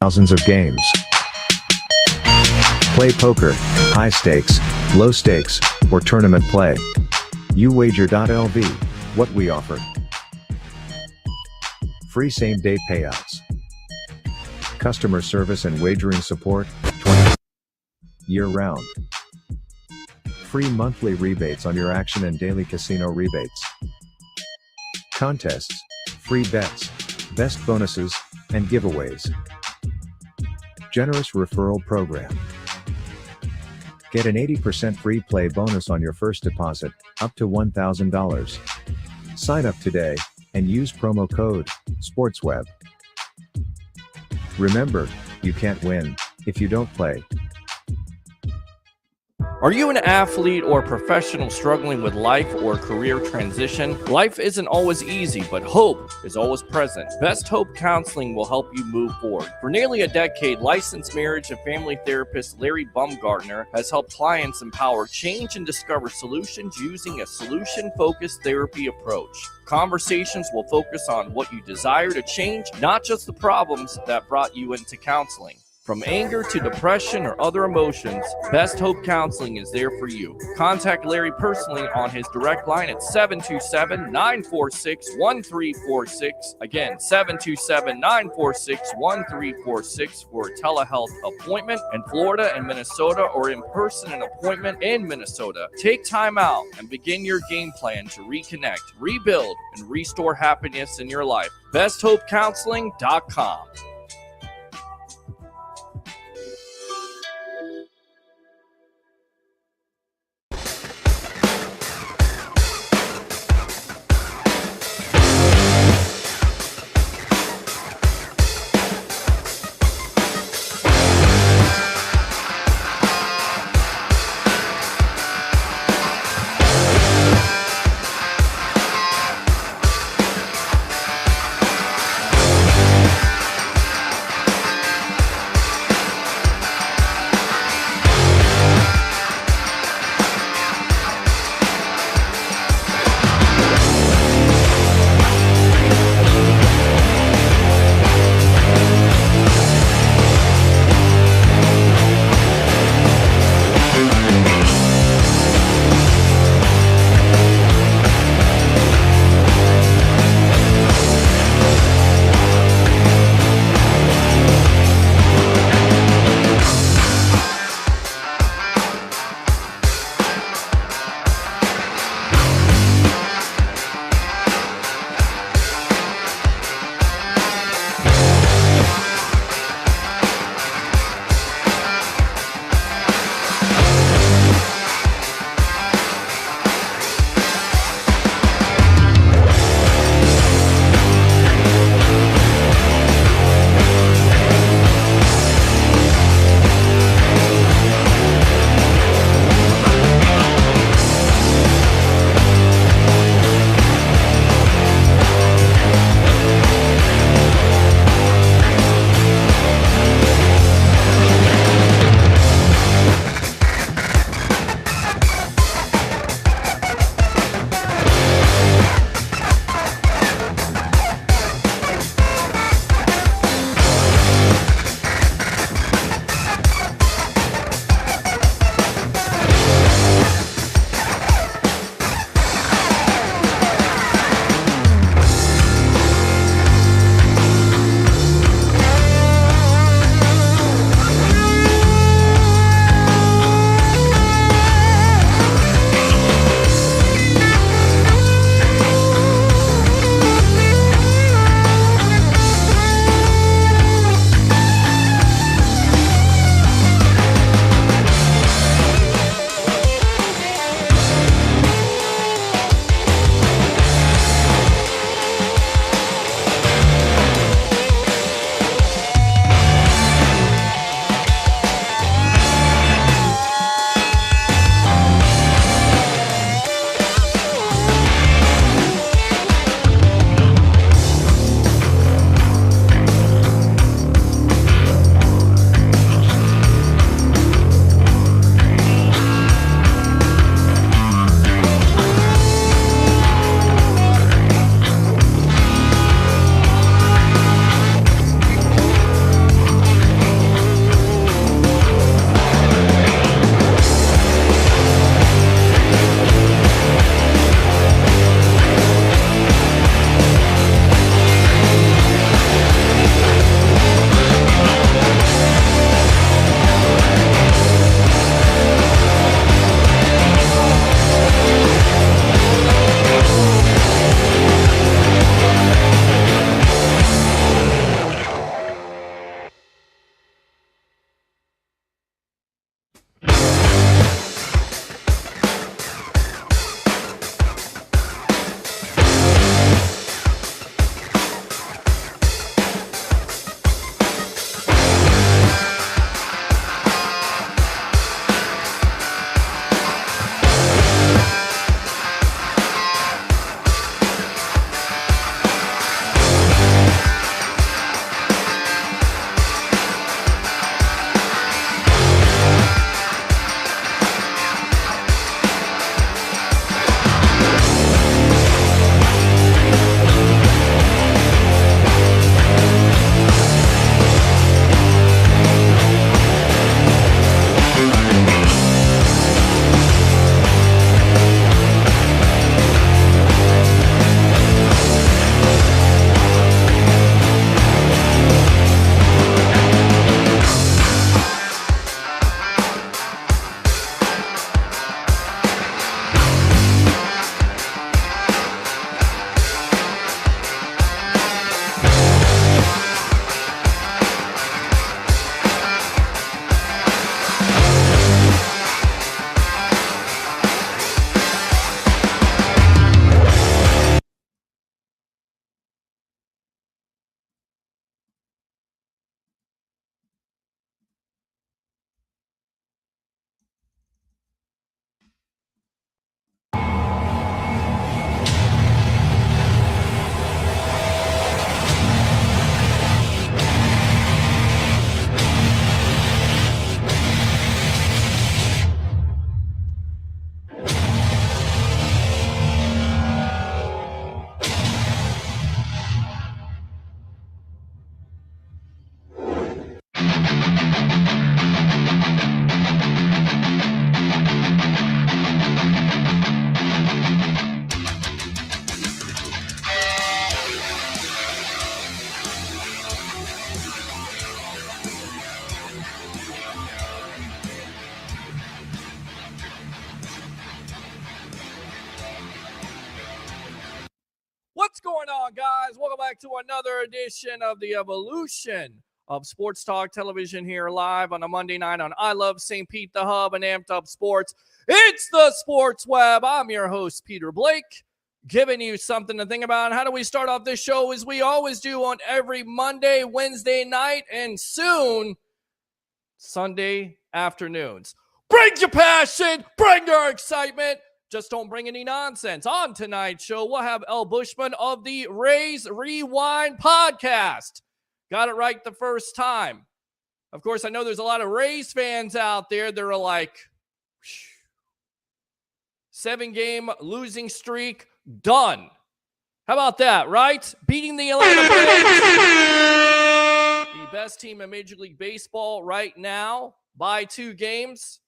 thousands of games. Play poker, high stakes, low stakes, or tournament play. uwager.lv, what we offer. Free same-day payouts. Customer service and wagering support, 20 year-round. Free monthly rebates on your action and daily casino rebates. Contests, free bets, best bonuses, and giveaways. Generous referral program. Get an 80% free play bonus on your first deposit, up to $1,000. Sign up today, and use promo code SPORTSWEB. Remember, you can't win if you don't play. Are you an athlete or professional struggling with life or career transition? Life isn't always easy, but hope is always present. Best Hope Counseling will help you move forward. For nearly a decade, licensed marriage and family therapist Larry Baumgartner has helped clients empower change and discover solutions using a solution-focused therapy approach. Conversations will focus on what you desire to change, not just the problems that brought you into counseling. From anger to depression or other emotions, Best Hope Counseling is there for you. Contact Larry personally on his direct line at 727-946-1346. Again, 727-946-1346 for a telehealth appointment in Florida and Minnesota, or in person an appointment in Minnesota. Take time out and begin your game plan to reconnect, rebuild, and restore happiness in your life. BestHopeCounseling.com. back to another edition of the Evolution of Sports Talk Television here live on a Monday night on I Love St. Pete, the Hub, and Amped Up Sports. It's the Sports Web. I'm your host, Peter Blake, giving you something to think about. How do we start off this show as we always do on every Monday, Wednesday night, and soon Sunday afternoons. Bring your passion, bring your excitement. Just don't bring any nonsense. On tonight's show, we'll have Bushman of the Rays Rewind podcast. Got it right the first time. Of course, I know there's a lot of Rays fans out there that are like, 7-game losing streak, done. How about that, right? Beating the Atlanta Braves, the best team in Major League Baseball right now by 2 games.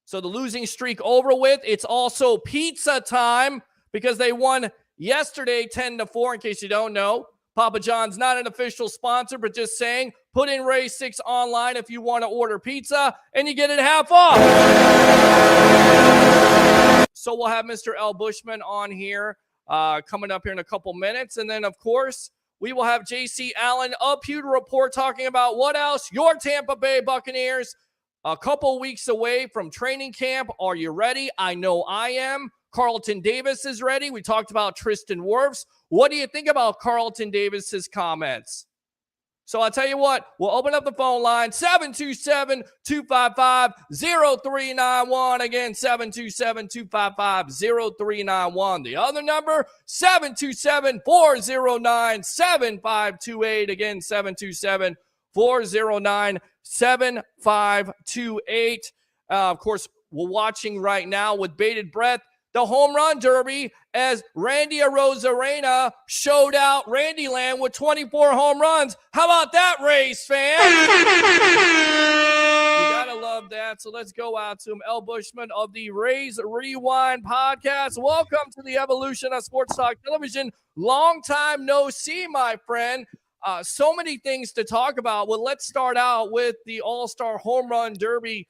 So the losing streak over with. It's also pizza time because they won yesterday 10-4, in case you don't know. Papa John's not an official sponsor, but just saying, put in Ray 6 online if you want to order pizza, and you get it half off. So we'll have Mr. Bushman on here coming up here in a couple minutes. And then, of course, we will have J.C. Allen of Pewter Report talking about what else? Your Tampa Bay Buccaneers. A couple weeks away from training camp. Are you ready? I know I am. Carlton Davis is ready. We talked about Tristan Wirfs. What do you think about Carlton Davis's comments? So I'll tell you what, we'll open up the phone line, 727-255-0391. Again, 727-255-0391. The other number, 727-409-7528. Again, 727-409-7528. Of course, we're watching right now with bated breath the Home Run Derby as Randy Arozarena showed out Randyland with 24 home runs. How about that, Rays fan? You gotta love that. So let's go out to him. Bushman of the Rays Rewind podcast. Welcome to the Evolution of Sports Talk Television. Long time no see, my friend. So many things to talk about. Well, let's start out with the All-Star Home Run Derby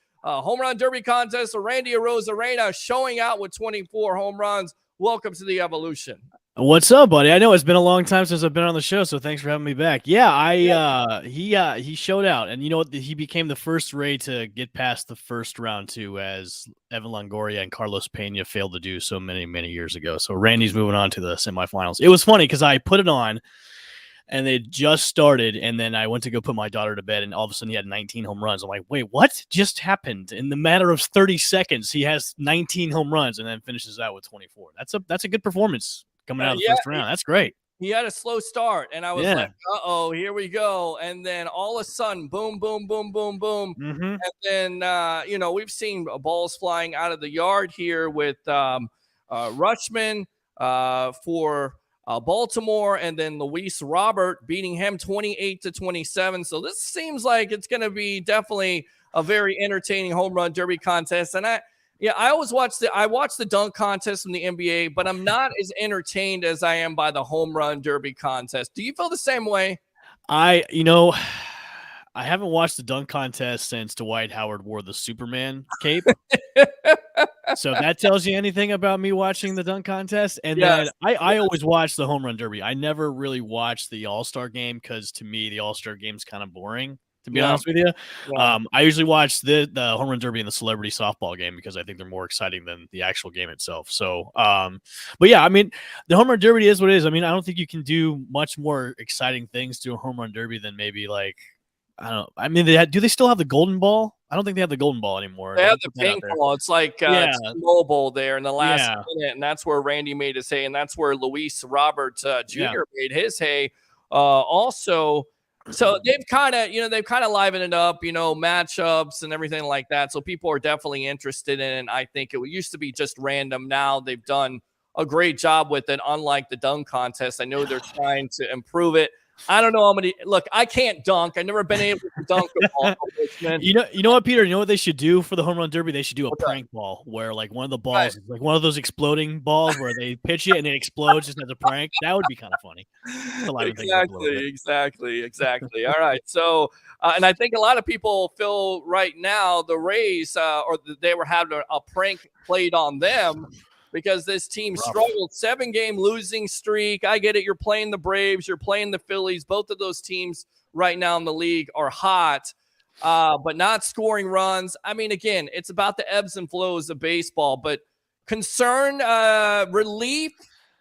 contest. So Randy Arozarena showing out with 24 home runs. Welcome to the Evolution. What's up, buddy? I know it's been a long time since I've been on the show, so thanks for having me back. Yeah, he showed out, and you know what? He became the first Ray to get past the first round too, as Evan Longoria and Carlos Pena failed to do so many years ago. So Randy's moving on to the semifinals. It was funny because I put it on, and they just started, and then I went to go put my daughter to bed, and all of a sudden he had 19 home runs. I'm like, wait, what just happened? In the matter of 30 seconds, he has 19 home runs and then finishes out with 24. That's a good performance coming out of the first round. That's great. He had a slow start, and I was like, uh-oh, here we go. And then all of a sudden, boom, boom, boom, boom, boom. Mm-hmm. And then, we've seen balls flying out of the yard here with Rushman for Baltimore, and then Luis Robert beating him 28-27. So this seems like it's going to be definitely a very entertaining home run derby contest. And I always watch the dunk contest from the NBA, but I'm not as entertained as I am by the home run derby contest. Do you feel the same way? I haven't watched the dunk contest since Dwight Howard wore the Superman cape. So if that tells you anything about me watching the dunk contest. And then I always watch the home run derby. I never really watched the All-Star game because to me the All-Star game is kind of boring, to be honest with you. Yeah. I usually watch the home run derby and the celebrity softball game because I think they're more exciting than the actual game itself. So, but yeah, I mean, the home run derby is what it is. I mean, I don't think you can do much more exciting things to a home run derby than maybe like, I don't know. I mean, do they still have the golden ball? I don't think they have the golden ball anymore. They have the ping ball. It's like T-Mobile there in the last minute, and that's where Randy made his hay, and that's where Luis Robert Jr. made his hay. Also, so they've kind of livened it up, matchups and everything like that. So people are definitely interested in it. I think it used to be just random. Now they've done a great job with it, unlike the dunk contest. I know they're trying to improve it. I don't know how many. Look, I can't dunk. I've never been able to dunk a ball. You know what, Peter? You know what they should do for the home run derby? They should do a prank ball where like one of the balls is like one of those exploding balls where they pitch it and it explodes just as a prank. That would be kind of funny. Exactly. All right. So, and I think a lot of people feel right now the Rays, or they were having a prank played on them. because this team Rough. struggled. 7-game losing streak. I get it. You're playing the Braves. You're playing the Phillies. Both of those teams right now in the league are hot, but not scoring runs. I mean, again, it's about the ebbs and flows of baseball, but concern, relief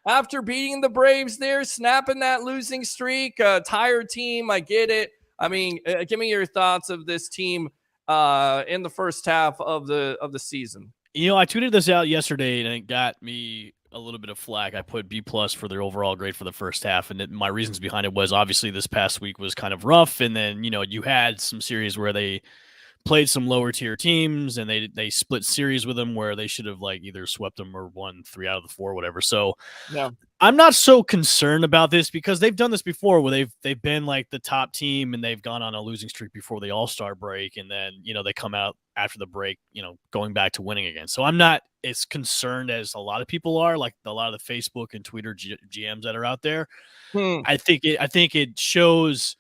after beating the Braves there, snapping that losing streak, tired team. I get it. I mean, give me your thoughts of this team in the first half of the season. You know, I tweeted this out yesterday, and it got me a little bit of flack. I put B+ for their overall grade for the first half, and my reasons behind it was obviously this past week was kind of rough, and then you had some series where they played some lower tier teams, and they split series with them where they should have like either swept them or won 3 out of the 4, whatever. So yeah. I'm not so concerned about this because they've done this before where they've been like the top team and they've gone on a losing streak before the All-Star break, and then they come out after the break, going back to winning again. So I'm not as concerned as a lot of people are, like a lot of the Facebook and Twitter GMs that are out there. I think it shows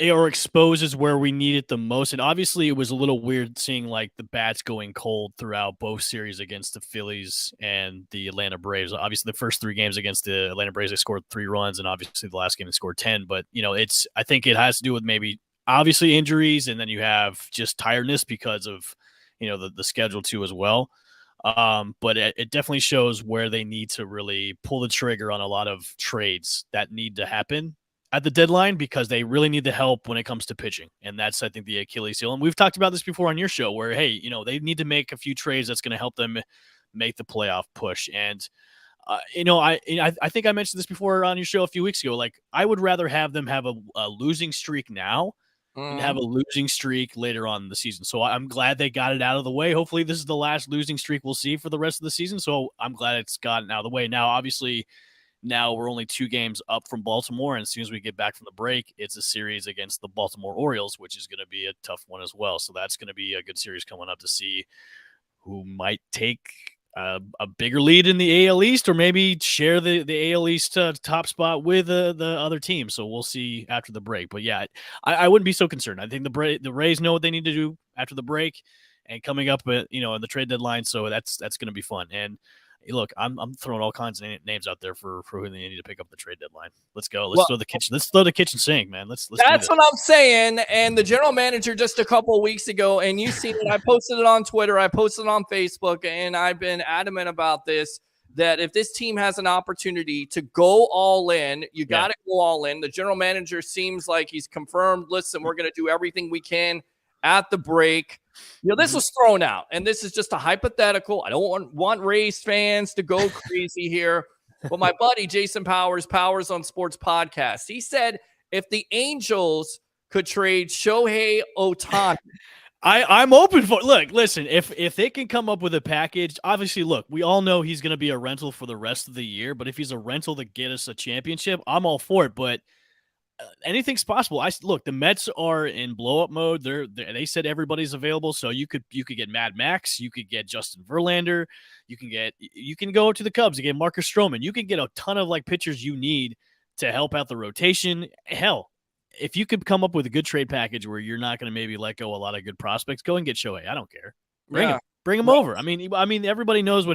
or exposes where we need it the most. And obviously it was a little weird seeing like the bats going cold throughout both series against the Phillies and the Atlanta Braves. Obviously the first 3 games against the Atlanta Braves, they scored 3 runs, and obviously the last game they scored 10. But I think it has to do with maybe obviously injuries, and then you have just tiredness because of the schedule too as well. But it definitely shows where they need to really pull the trigger on a lot of trades that need to happen at the deadline, because they really need the help when it comes to pitching. And that's, I think, the Achilles heel. And we've talked about this before on your show where, hey, they need to make a few trades that's going to help them make the playoff push. And, I think I mentioned this before on your show a few weeks ago. Like, I would rather have them have a losing streak now and have a losing streak later on in the season. So I'm glad they got it out of the way. Hopefully this is the last losing streak we'll see for the rest of the season. So I'm glad it's gotten out of the way. Now, obviously, now we're only 2 games up from Baltimore, and as soon as we get back from the break, it's a series against the Baltimore Orioles, which is going to be a tough one as well. So that's going to be a good series coming up to see who might take a bigger lead in the AL East, or maybe share the AL East top spot with the other team. So we'll see after the break. But yeah, I wouldn't be so concerned. I think the Rays know what they need to do after the break and coming up in the trade deadline. So that's going to be fun. And look, I'm throwing all kinds of names out there for who they need to pick up the trade deadline. Let's go. Let's throw the kitchen sink, man. Let's That's what I'm saying. And the general manager just a couple of weeks ago, and you see it, I posted it on Twitter, I posted it on Facebook, and I've been adamant about this, that if this team has an opportunity to go all in, you got to go all in. The general manager seems like he's confirmed, listen, we're going to do everything we can at the break. This was thrown out, and this is just a hypothetical. I don't want Rays fans to go crazy here. But my buddy Jason Powers on Sports Podcast, he said if the Angels could trade Shohei Ohtani, I'm open for. Look, listen, if they can come up with a package, obviously, look, we all know he's going to be a rental for the rest of the year. But if he's a rental to get us a championship, I'm all for it. But anything's possible. Look, the Mets are in blow up mode. They said everybody's available, so you could get Mad Max, you could get Justin Verlander, you can go to the Cubs and get Marcus Stroman. You can get a ton of like pitchers you need to help out the rotation. Hell, if you could come up with a good trade package where you're not going to maybe let go a lot of good prospects, go and get Shohei. I don't care. Bring him over. I mean, everybody knows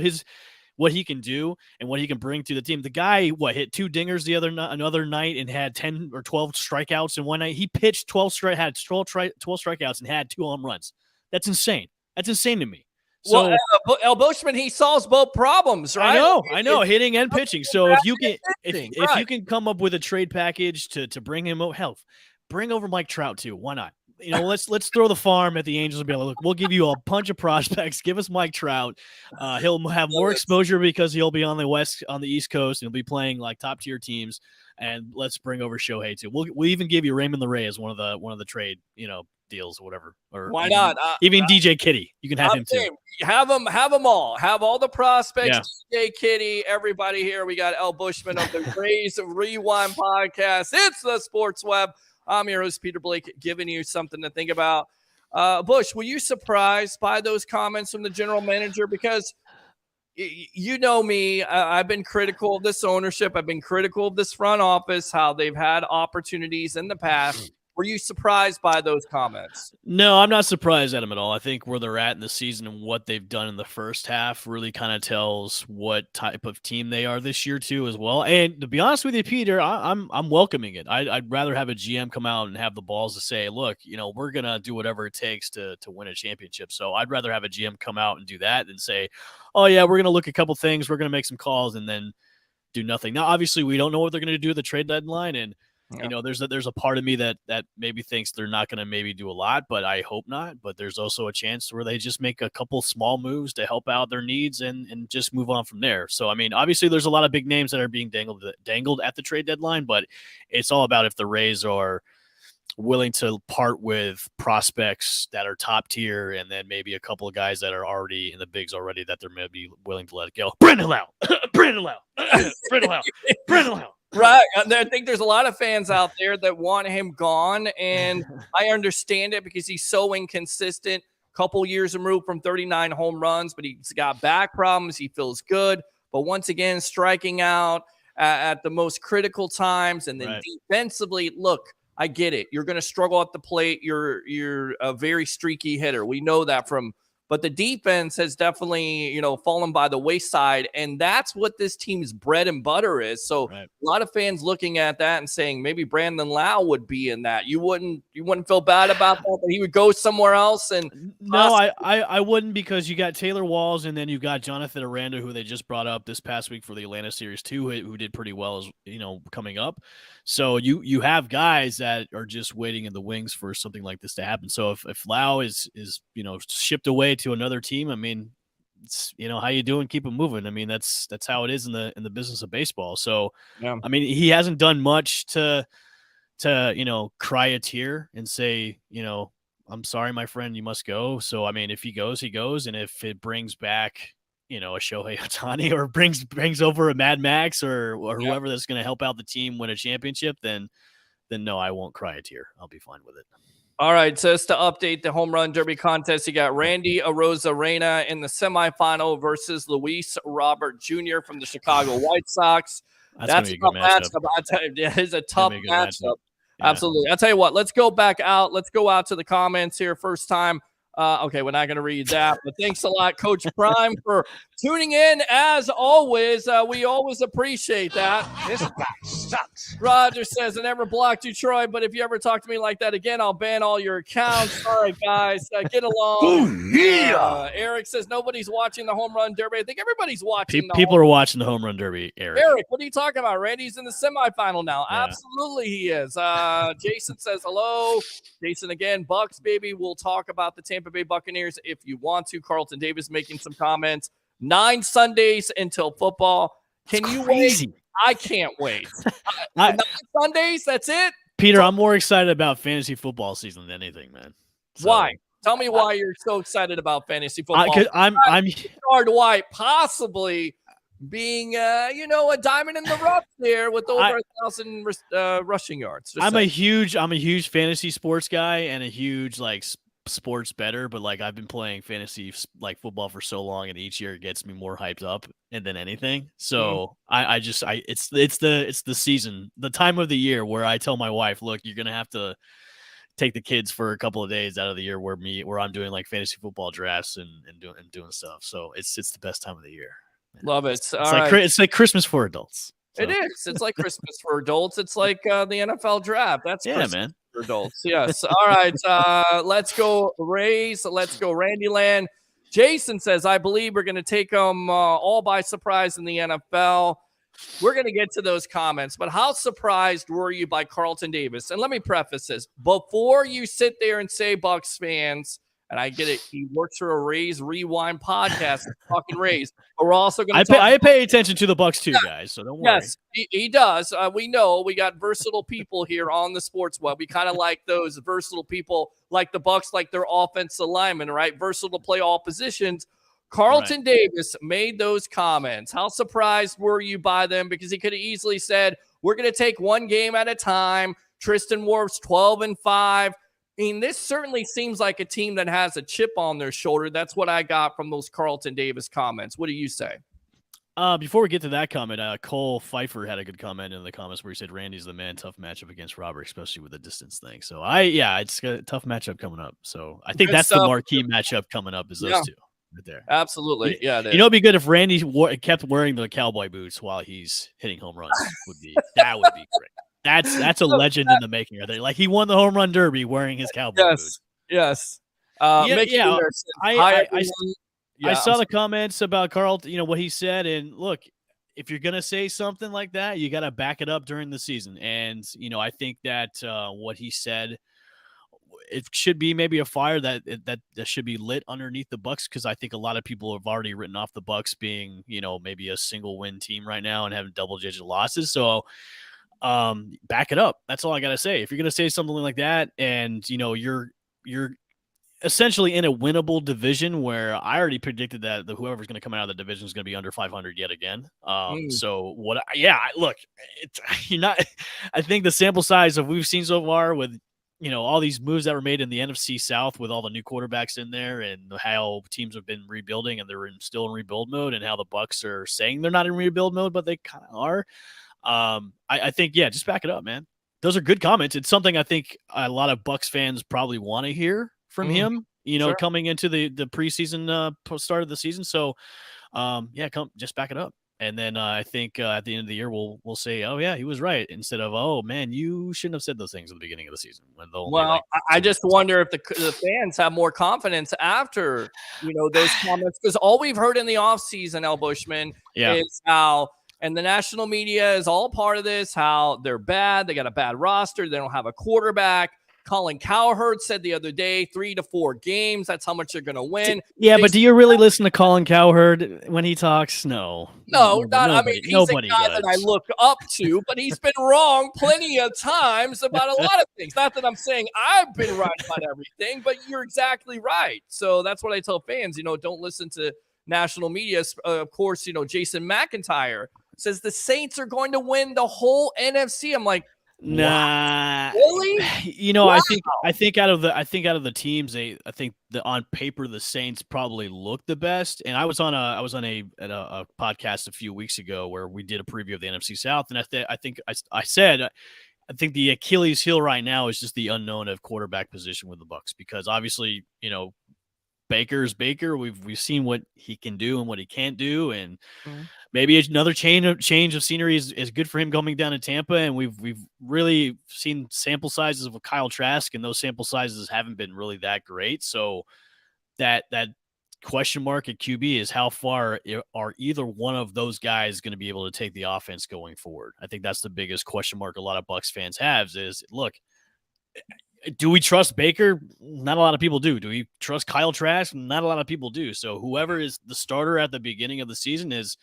what he can do and what he can bring to the team. The guy, hit 2 dingers another night and had 10 or 12 strikeouts in one night. He pitched 12 strikeouts and had 2 home runs. That's insane. That's insane to me. So, well, Bushman, he solves both problems, right? I know, hitting and pitching. So if you can come up with a trade package to bring him over, bring over Mike Trout too. Why not? Let's throw the farm at the Angels and be like, look, we'll give you a bunch of prospects. Give us Mike Trout. He'll have more exposure because he'll be on the East Coast and he'll be playing like top tier teams. And let's bring over Shohei too. We'll even give you Raymond LeRae as one of the trade deals or whatever. Or why not? Even DJ Kitty, you can have him too. Have them all. Have all the prospects. Yeah. DJ Kitty, everybody here. We got El Bushman of the Rays Rewind podcast. It's the Sports Web. I'm your host, Peter Blake, giving you something to think about. Bush, were you surprised by those comments from the general manager? Because you know me, I've been critical of this ownership. I've been critical of this front office, how they've had opportunities in the past were you surprised by those comments? No, I'm not surprised at them at all. I think where they're at in the season and what they've done in the first half really kind of tells what type of team they are this year too, as well. And to be honest with you, Peter, I'm welcoming it. I'd rather have a GM come out and have the balls to say, look, we're gonna do whatever it takes to win a championship. So I'd rather have a GM come out and do that than say, oh yeah, we're gonna look at a couple things, we're gonna make some calls, and then do nothing. Now, obviously, we don't know what they're going to do at the trade deadline, and there's a part of me that maybe thinks they're not going to maybe do a lot, but I hope not. But there's also a chance where they just make a couple small moves to help out their needs and just move on from there. So, I mean, obviously, there's a lot of big names that are being dangled at the trade deadline, but it's all about if the Rays are willing to part with prospects that are top tier, and then maybe a couple of guys that are already in the bigs already that they're maybe willing to let it go. Brandon Lau. Right. I think there's a lot of fans out there that want him gone, and I understand it because he's so inconsistent. Couple years removed from 39 home runs, but he's got back problems. He feels good, but once again, striking out at the most critical times, and then defensively, look, I get it. You're going to struggle at the plate. You're a very streaky hitter. We know that but the defense has definitely, fallen by the wayside, and that's what this team's bread and butter is. So a lot of fans looking at that and saying maybe Brandon Lau would be in that. You wouldn't feel bad about that he would go somewhere else? And no, I wouldn't, because you got Taylor Walls, and then you got Jonathan Aranda, who they just brought up this past week for the Atlanta series too, who did pretty well as coming up. So you have guys that are just waiting in the wings for something like this to happen. So if Lau is shipped away to another team, I mean, it's, how you doing? Keep it moving. I mean, that's how it is in the business of baseball. So I mean, he hasn't done much to cry a tear and say, I'm sorry, my friend, you must go. So I mean, if he goes, he goes, and if it brings back a Shohei Ohtani or brings over a Mad Max or whoever that's going to help out the team win a championship, then no, I won't cry a tear. I'll be fine with it. All right, so just to update the home run derby contest, you got Randy Arozarena in the semifinal versus Luis Robert Jr. from the Chicago White Sox. That's a tough matchup. It is a tough matchup. Yeah. Absolutely. I'll tell you what, let's go back out. Let's go out to the comments here first time. Okay, we're not going to read that, but thanks a lot, Coach Prime, for tuning in. As always, we always appreciate that. This guy sucks. Roger says, I never blocked you, Troy, but if you ever talk to me like that again, I'll ban all your accounts. All right, guys, get along. Oh, yeah. Eric says, nobody's watching the home run derby. I think everybody's watching. People are watching the home run derby, Eric. Eric, what are you talking about? Randy's in the semifinal now. Yeah. Absolutely he is. Jason says, hello. Jason again, Bucs, baby. We'll talk about the Tampa Bay Buccaneers if you want to. Carlton Davis making some comments. 9 Sundays until football. Can you wait? I can't wait. 9 Sundays, that's it? Peter, I'm more excited about fantasy football season than anything, man. So, why? Tell me why you're so excited about fantasy football. I'm Hard White possibly being a diamond in the rough there with over 1,000 rushing yards. I'm a huge fantasy sports guy and a huge sports better, but I've been playing fantasy football for so long, and each year it gets me more hyped up than anything. So it's the season, the time of the year where I tell my wife, look, you're gonna have to take the kids for a couple of days out of the year where I'm doing fantasy football drafts and doing stuff. So it's the best time of the year. Love it. It's like Christmas for adults. So. It is. It's like Christmas for adults. It's like the NFL draft. That's Christmas man. For adults. Yes. All right. Let's go Rays. Let's go Randy Land. Jason says, I believe we're going to take them all by surprise in the NFL. We're going to get to those comments, but how surprised were you by Carlton Davis? And let me preface this. Before you sit there and say Bucs fans, and I get it, he works for a Rays Rewind podcast, talking Rays, but we're also going to I pay attention to the Bucs too, guys, so don't worry. Yes, he does. We know we got versatile people here on the Sports Web. We kind of like those versatile people, like the Bucs, like their offensive linemen, right? Versatile to play all positions. Carlton Davis made those comments. How surprised were you by them? Because he could have easily said, we're going to take one game at a time. Tristan Wirfs 12-5. I mean, this certainly seems like a team that has a chip on their shoulder. That's what I got from those Carlton Davis comments. What do you say? Before we get to that comment, Cole Pfeiffer had a good comment in the comments where he said Randy's the man. Tough matchup against Robert, especially with the distance thing. So it's a tough matchup coming up. So I think Good that's the stuff. marquee matchup coming up is those Yeah. two right there. Absolutely. Yeah. You know, it'd be good if Randy kept wearing the cowboy boots while he's hitting home runs. That would be great. That's a legend in the making. Are they like he won the home run derby wearing his cowboy boots? Yes. Mickey Yeah. Wiener says, "Hi, everyone." I saw the comments about Carlton, what he said. And look, if you're going to say something like that, you got to back it up during the season. And, I think that what he said, it should be maybe a fire that should be lit underneath the Bucs, because I think a lot of people have already written off the Bucs being, maybe a single win team right now and having double-digit losses. So back it up. That's all I got to say. If you're going to say something like that and, you're essentially in a winnable division where I already predicted that whoever's going to come out of the division is going to be under 500 yet again. So look, you're not. I think the sample size of we've seen so far with all these moves that were made in the NFC South with all the new quarterbacks in there and how teams have been rebuilding and they're still in rebuild mode, and how the Bucs are saying they're not in rebuild mode, but they kind of are. I think just back it up, man. Those are good comments. It's something I think a lot of Bucs fans probably want to hear from him, Sure. coming into the preseason start of the season. So, just back it up. And then I think at the end of the year, we'll say, oh, yeah, he was right, instead of, oh, man, you shouldn't have said those things at the beginning of the season. I just wonder if the fans have more confidence after, those comments, because all we've heard in the offseason, El Bushman, is how – and the national media is all part of this, how they're bad. They got a bad roster. They don't have a quarterback. Colin Cowherd said the other day, 3 to 4 games. That's how much they're going to win. Yeah, but do you really listen to Colin Cowherd when he talks? No. He's a guy that I look up to, but he's been wrong plenty of times about a lot of things. Not that I'm saying I've been right about everything, but you're exactly right. So that's what I tell fans, don't listen to national media. Of course, Jason McIntyre says the Saints are going to win the whole NFC. I'm like, nah, really? Wow. I think out of the teams, I think on paper the Saints probably look the best. And I was on a podcast a few weeks ago where we did a preview of the NFC South, and I said I think the Achilles heel right now is just the unknown of quarterback position with the Bucs, because obviously Baker's Baker. We've seen what he can do and what he can't do, and maybe another change of scenery is good for him coming down to Tampa. And we've really seen sample sizes of Kyle Trask, and those sample sizes haven't been really that great. So that question mark at QB is how far are either one of those guys going to be able to take the offense going forward. I think that's the biggest question mark a lot of Bucs fans have is, look, do we trust Baker? Not a lot of people do. Do we trust Kyle Trask? Not a lot of people do. So whoever is the starter at the beginning of the season is,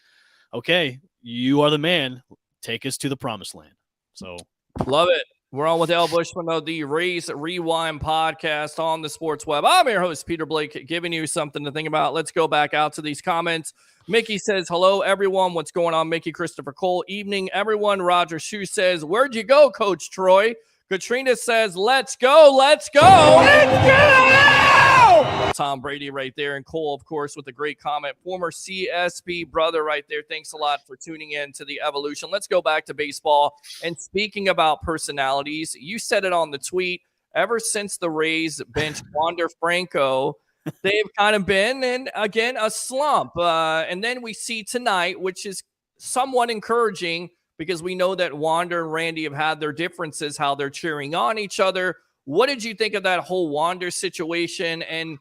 okay, you are the man. Take us to the promised land. So love it. We're on with El Bushman of the Raise Rewind podcast on the Sports Web. I'm your host, Peter Blake, giving you something to think about. Let's go back out to these comments. Mickey says, hello, everyone. What's going on? Mickey Christopher Cole. Evening, everyone. Roger Shue says, where'd you go, Coach Troy? Katrina says, let's go, let's go. Let's go! Tom Brady right there. And Cole, of course, with a great comment. Former CSB brother right there. Thanks a lot for tuning in to the Evolution. Let's go back to baseball. And speaking about personalities, you said it on the tweet. Ever since the Rays benched Wander Franco, they've kind of been in, again, a slump. And then we see tonight, which is somewhat encouraging, because we know that Wander and Randy have had their differences, how they're cheering on each other. What did you think of that whole Wander situation? And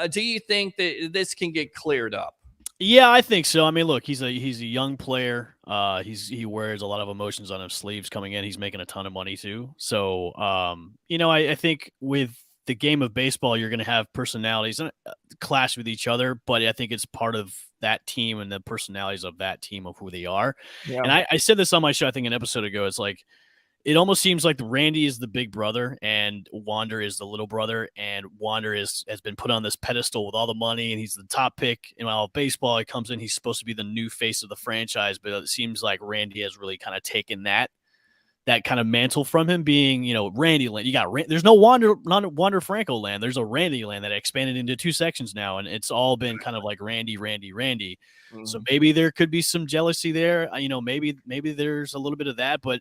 do you think that this can get cleared up? Yeah, I think so. I mean, look, he's a young player. He wears a lot of emotions on his sleeves coming in. He's making a ton of money too. So, I think with the game of baseball, you're going to have personalities clash with each other, but I think it's part of that team and the personalities of that team of who they are. Yeah. And I said this on my show, I think an episode ago. It's like, it almost seems like Randy is the big brother and Wander is the little brother, and Wander has been put on this pedestal with all the money, and he's the top pick in all of baseball. He comes in, he's supposed to be the new face of the franchise, but it seems like Randy has really kind of taken that that kind of mantle from him being, Randy Land. You got there's no Wander Franco land. There's a Randy land that expanded into 2 sections now, and it's all been kind of like Randy. So maybe there could be some jealousy there. Maybe there's a little bit of that, but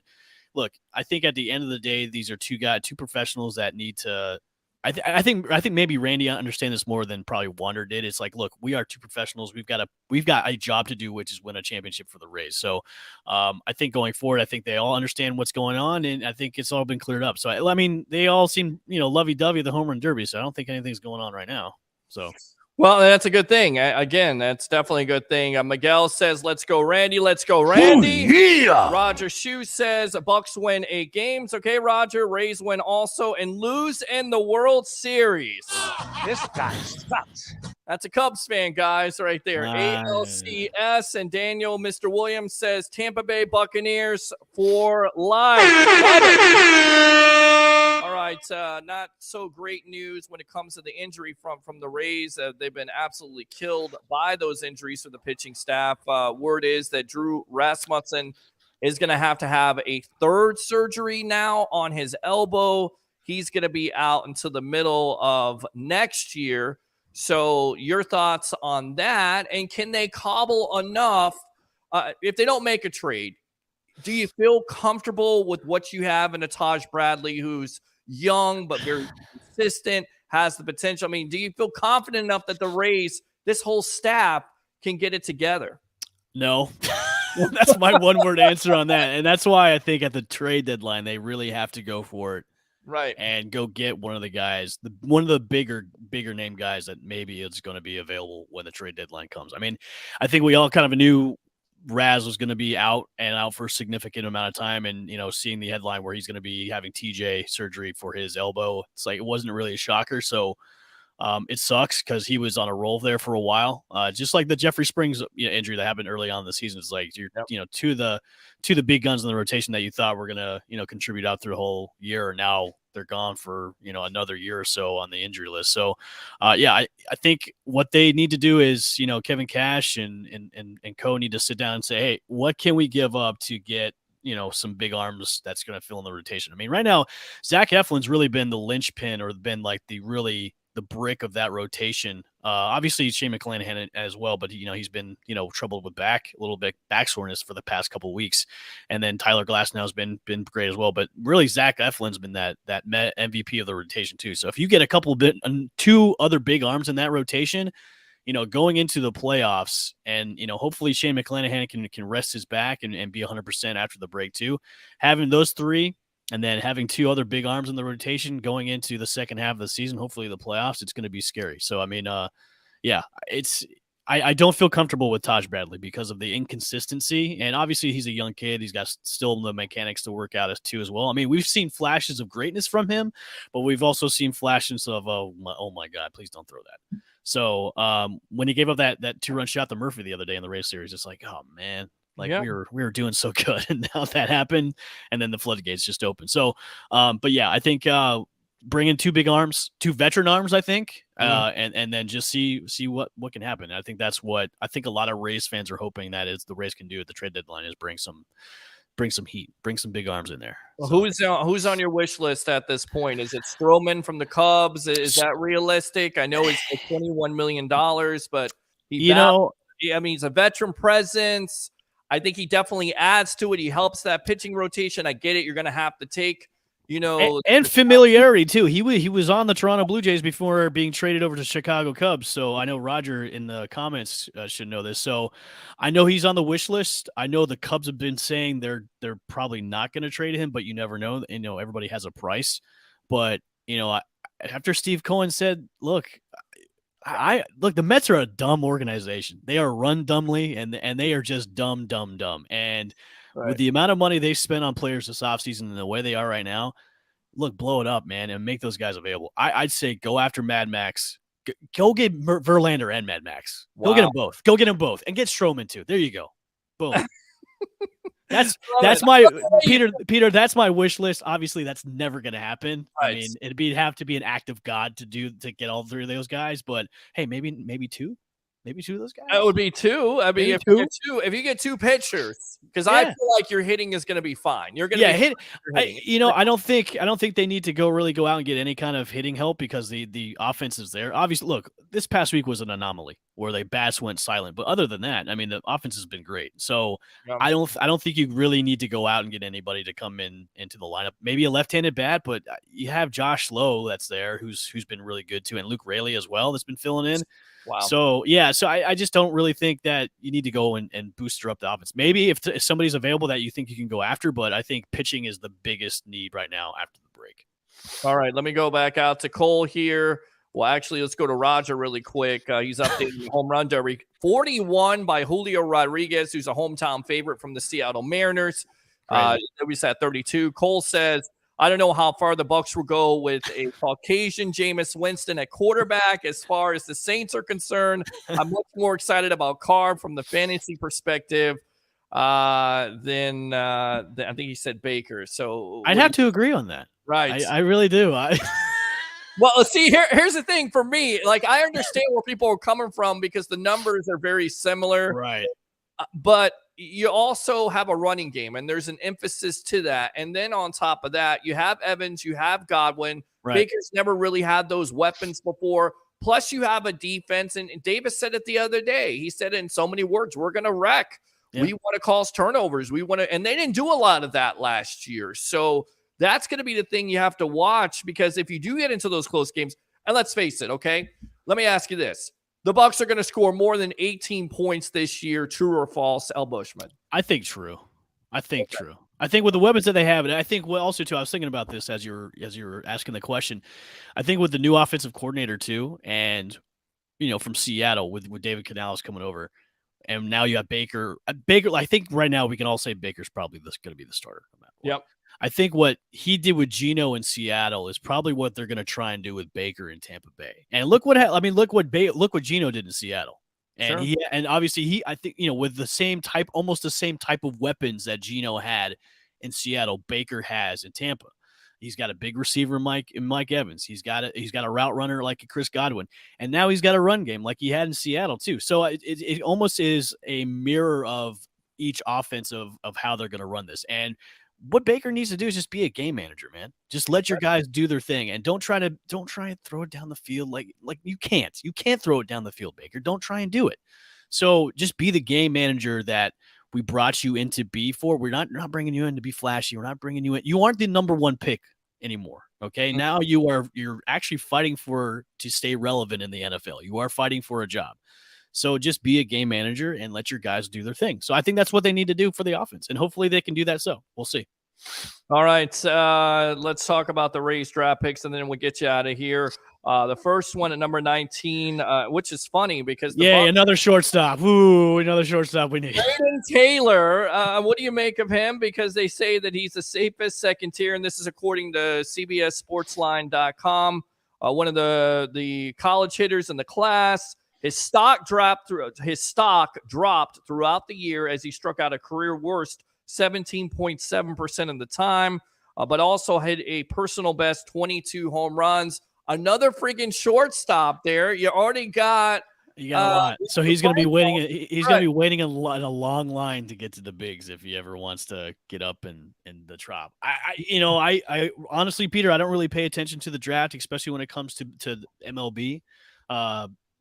look, I think at the end of the day, these are two professionals that need to. I think maybe Randy understands this more than probably Wander did. It's like, look, we are 2 professionals. We've got a job to do, which is win a championship for the Rays. So I think going forward, I think they all understand what's going on, and I think it's all been cleared up. So I mean, they all seem lovey-dovey at the home run derby. So I don't think anything's going on right now. So. Well, that's a good thing. Again, that's definitely a good thing. Miguel says, let's go, Randy. Let's go, Randy. Oh, yeah. Roger Shue says, Bucs win 8 games. Okay, Roger. Rays win also and lose in the World Series. This guy sucks. That's a Cubs fan, guys, right there. Nice. ALCS. And Daniel, Mr. Williams says, Tampa Bay Buccaneers for life. All right, not so great news when it comes to the injury from the Rays. They've been absolutely killed by those injuries for the pitching staff. Word is that Drew Rasmussen is going to have a 3rd surgery now on his elbow. He's going to be out until the middle of next year. So your thoughts on that? And can they cobble enough if they don't make a trade? Do you feel comfortable with what you have in a Taj Bradley, who's young but very consistent, has the potential? I mean, do you feel confident enough that the Rays, this whole staff, can get it together? No. That's my one-word answer on that. And that's why I think at the trade deadline, they really have to go for it. Right. And go get one of the guys, one of the bigger name guys that maybe is going to be available when the trade deadline comes. I mean, I think we all kind of knew Raz was going to be out for a significant amount of time. And, seeing the headline where he's going to be having TJ surgery for his elbow, it's like, it wasn't really a shocker. So it sucks because he was on a roll there for a while. Just like the Jeffrey Springs injury that happened early on in the season. It's like, you're, to the big guns in the rotation that you thought were going to, contribute out through the whole year. Now they're gone for, another year or so on the injury list. So, I think what they need to do is, Kevin Cash and Co need to sit down and say, hey, what can we give up to get, some big arms that's going to fill in the rotation? I mean, right now, Zach Eflin's really been the linchpin or been like the brick of that rotation. Obviously Shane McClanahan as well, but he's been, troubled with a little bit back soreness for the past couple of weeks. And then Tyler Glasnow has been great as well, but really Zach Eflin's been that MVP of the rotation too. So if you get 2 other big arms in that rotation, going into the playoffs and, hopefully Shane McClanahan can rest his back and be 100% after the break too, having those 3, and then having 2 other big arms in the rotation going into the second half of the season, hopefully the playoffs, it's going to be scary. So, I mean, I don't feel comfortable with Taj Bradley because of the inconsistency. And obviously he's a young kid. He's got still the mechanics to work out as well. I mean, we've seen flashes of greatness from him, but we've also seen flashes of, oh my God, please don't throw that. So when he gave up that 2-run shot to Murphy the other day in the Rays series, it's like, oh man. We were doing so good, and now that happened, and then the floodgates just opened. So, but yeah, I think bring in 2 big arms, 2 veteran arms, I think, and then just see what can happen. I think that's what I think a lot of Rays fans are hoping that is the Rays can do at the trade deadline is bring some heat, bring some big arms in there. Well, who's on your wish list at this point? Is it Stroman from the Cubs? Is that realistic? I know it's like $21 million, but he's a veteran presence. I think he definitely adds to it. He helps that pitching rotation. I get it. You're going to have to take, and familiarity too. He was on the Toronto Blue Jays before being traded over to Chicago Cubs. So I know Roger in the comments should know this. So I know he's on the wish list. I know the Cubs have been saying they're probably not going to trade him, but you never know. Everybody has a price. But after Steve Cohen said, look, the Mets are a dumb organization. They are run dumbly, and they are just dumb. And with the amount of money they spent on players this offseason and the way they are right now, look, blow it up, man, and make those guys available. I'd say go after Mad Max. Go get Verlander and Mad Max. Wow. Go get them both. Go get them both, and get Stroman too. There you go. Boom. That's my Peter. That's my wish list. Obviously, that's never going to happen. Right. I mean, it'd have to be an act of God to get all 3 of those guys. But hey, maybe 2. Maybe 2 of those guys. That would be 2. I mean, Maybe if you get 2 pitchers, because I Yeah. feel like your hitting is going to be fine. You're going to Yeah, be hit. fine with your hitting. I don't think they need to really go out and get any kind of hitting help because the offense is there. Obviously, look, this past week was an anomaly where the bats went silent, but other than that, I mean, the offense has been great. So Yeah. I don't think you really need to go out and get anybody to come into the lineup. Maybe a left-handed bat, but you have Josh Lowe that's there, who's been really good too, and Luke Raley as well that's been filling in. Wow. So yeah, so I just don't really think that you need to go and booster up the offense. Maybe if somebody's available that you think you can go after, but I think pitching is the biggest need right now after the break. All right, let me go back out to Cole here. Well, actually, let's go to Roger really quick. He's updating the home run derby. 41 by Julio Rodriguez, who's a hometown favorite from the Seattle Mariners. We said 32. Cole says, I don't know how far the Bucs will go with a Caucasian Jameis Winston at quarterback. As far as the Saints are concerned, I'm much more excited about Carr from the fantasy perspective than I think he said Baker. So I'd have to agree on that. Right. I really do. Well, see, here's the thing for me. Like, I understand where people are coming from because the numbers are very similar. Right. But you also have a running game, and there's an emphasis to that. And then on top of that, you have Evans, you have Godwin. Right. Baker's never really had those weapons before. Plus, you have a defense. And Davis said it the other day. He said it in so many words, we're going to wreck. Yeah. We want to cause turnovers. We want to, and they didn't do a lot of that last year. So that's going to be the thing you have to watch, because if you do get into those close games, and let's face it, okay, let me ask you this. The Bucs are going to score more than 18 points this year. True or false, El Bushman? I think true. True. I think with the weapons that they have, and I think also too, I was thinking about this as you were asking the question. I think with the new offensive coordinator too, and from Seattle with David Canales coming over, and now you have Baker. I think right now we can all say Baker's probably going to be the starter. No matter what. Yep. I think what he did with Geno in Seattle is probably what they're going to try and do with Baker in Tampa Bay. And look what Geno did in Seattle. And sure. and obviously I think with the almost the same type of weapons that Geno had in Seattle, Baker has in Tampa. He's got a big receiver, Mike Evans. He's got a route runner like a Chris Godwin, and now he's got a run game like he had in Seattle too. So it almost is a mirror of each offense of how they're going to run this. And what Baker needs to do is just be a game manager, man. Just let your guys do their thing, and don't try and throw it down the field like you can't throw it down the field, Baker. Don't try and do it. So just be the game manager that we brought you in to be for. We're not bringing you in to be flashy. We're not bringing you in. You aren't the number one pick anymore. Okay. Mm-hmm. Now you're actually fighting to stay relevant in the NFL. You are fighting for a job. So just be a game manager and let your guys do their thing. So I think that's what they need to do for the offense, and hopefully they can do that. So we'll see. All right, let's talk about the Rays draft picks, and then we'll get you out of here. The first one at number 19, which is funny because another shortstop. Ooh, another shortstop we need. Brayden Taylor. What do you make of him? Because they say that he's the safest second tier, and this is according to CBSSportsline.com. One of the college hitters in the class. His stock dropped throughout the year as he struck out a career worst 17.7% of the time, but also had a personal best 22 home runs. Another freaking shortstop there. You got a lot. So he's going to be waiting. He's going to be waiting in a long line to get to the bigs if he ever wants to get up in the trop. I honestly, Peter, I don't really pay attention to the draft, especially when it comes to MLB.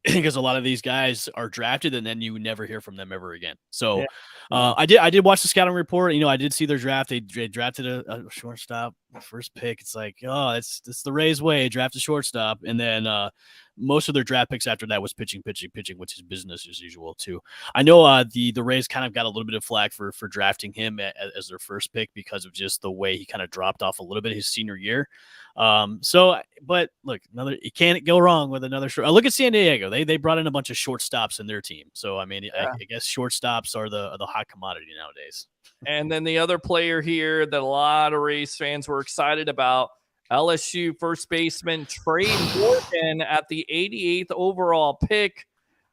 Because a lot of these guys are drafted and then you never hear from them ever again. So I did watch the scouting report. I did see their draft. They drafted a shortstop, first pick. It's like, oh, it's the Rays way. Draft a shortstop. And then most of their draft picks after that was pitching, which is business as usual too. I know the Rays kind of got a little bit of flack for drafting him as their first pick because of just the way he kind of dropped off a little bit his senior year. But look, you can't go wrong with another short. Look at San Diego. They brought in a bunch of shortstops in their team. So I mean, I guess shortstops are the hot commodity nowadays. And then the other player here that a lot of Rays fans were excited about, LSU first baseman Trey Morgan at the 88th overall pick.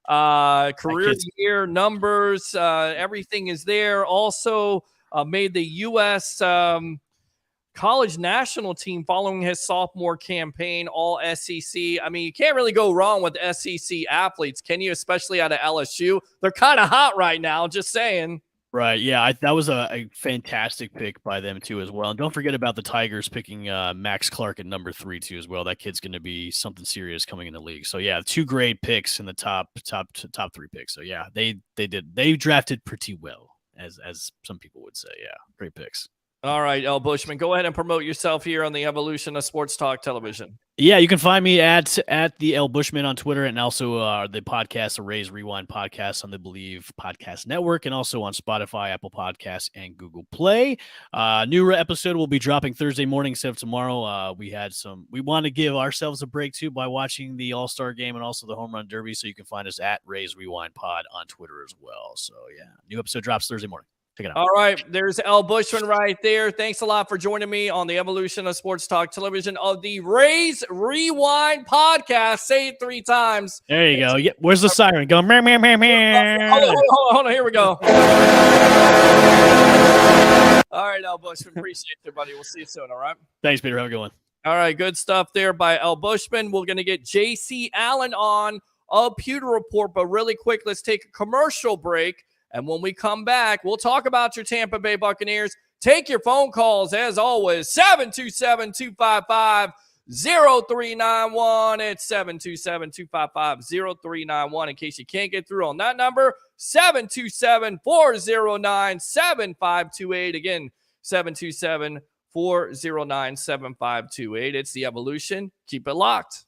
Career year numbers, everything is there. Also made the U.S. college national team following his sophomore campaign, all SEC. I mean, you can't really go wrong with SEC athletes, can you? Especially out of LSU. They're kind of hot right now, just saying. Right. Yeah, that was a fantastic pick by them, too, as well. And don't forget about the Tigers picking Max Clark at number 3, too, as well. That kid's going to be something serious coming in the league. So, yeah, 2 great picks in the top 3 picks. So, yeah, they drafted pretty well, as some people would say. Yeah, great picks. All right, El Bushman, go ahead and promote yourself here on the evolution of Sports Talk Television. Yeah, you can find me at the El Bushman on Twitter, and also the podcast, the Raise Rewind podcast on the Believe Podcast Network, and also on Spotify, Apple Podcasts, and Google Play. New episode will be dropping Thursday morning instead of tomorrow. We want to give ourselves a break too by watching the All-Star Game and also the Home Run Derby. So you can find us at Raise Rewind Pod on Twitter as well. So yeah, new episode drops Thursday morning. Check it out. All right, there's El Bushman right there. Thanks a lot for joining me on the evolution of Sports Talk Television of the Raise Rewind podcast. Say it 3 times. There you go. Yeah, where's the siren? Go. Meh, meh, meh, meh. Hold on. Here we go. All right, El Bushman. Appreciate you, buddy. We'll see you soon, all right? Thanks, Peter. Have a good one. All right, good stuff there by El Bushman. We're going to get J.C. Allen on a Pewter Report, but really quick, let's take a commercial break. And when we come back, we'll talk about your Tampa Bay Buccaneers. Take your phone calls, as always, 727-255-0391. It's 727-255-0391. In case you can't get through on that number, 727-409-7528. Again, 727-409-7528. It's the evolution. Keep it locked.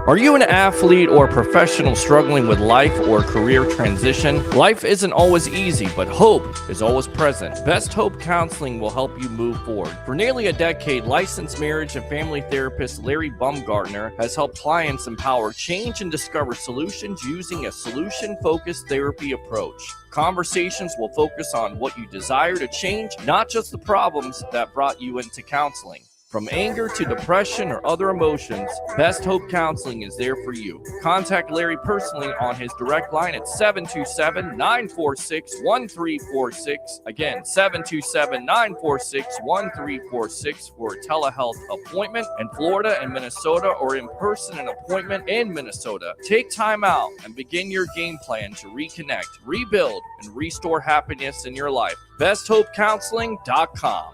Are you an athlete or professional struggling with life or career transition? Life isn't always easy, but hope is always present. Best Hope Counseling will help you move forward. For nearly a decade, licensed marriage and family therapist Larry Baumgartner has helped clients empower change and discover solutions using a solution-focused therapy approach. Conversations will focus on what you desire to change, not just the problems that brought you into counseling. From anger to depression or other emotions, Best Hope Counseling is there for you. Contact Larry personally on his direct line at 727-946-1346. Again, 727-946-1346 for a telehealth appointment in Florida and Minnesota, or in person an appointment in Minnesota. Take time out and begin your game plan to reconnect, rebuild, and restore happiness in your life. BestHopeCounseling.com.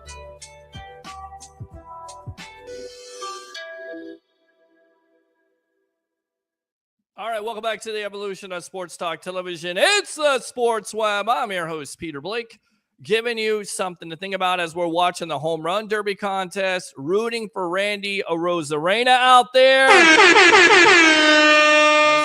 All right, welcome back to the evolution of Sports Talk Television. It's the Sports Web. I'm your host, Peter Blake, giving you something to think about as we're watching the Home Run Derby contest, rooting for Randy Arozarena out there. As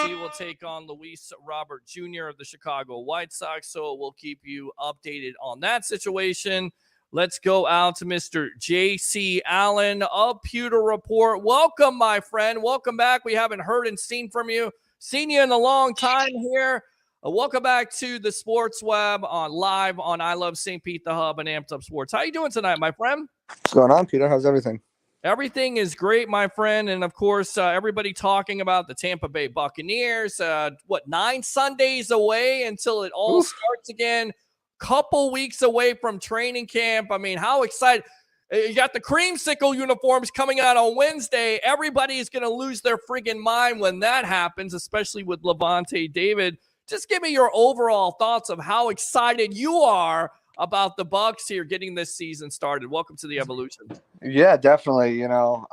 he will take on Luis Robert Jr. of the Chicago White Sox, so we'll keep you updated on that situation. Let's go out to Mr. J.C. Allen of Pewter Report. Welcome, my friend. Welcome back. We haven't heard and seen from you. Seen you in a long time here. Welcome back to the Sports Web on live on I Love St. Pete, the Hub, and Amped Up Sports. How you doing tonight, my friend? What's going on, Peter? How's everything? Everything is great, my friend. And, of course, everybody talking about the Tampa Bay Buccaneers. 9 Sundays away until it all starts again. Couple weeks away from training camp. I mean, how excited. You got the creamsicle uniforms coming out on Wednesday. Everybody is going to lose their friggin' mind when that happens, especially with Levante David. Just give me your overall thoughts of how excited you are about the Bucs here getting this season started. Welcome to the evolution. Yeah, definitely. You know,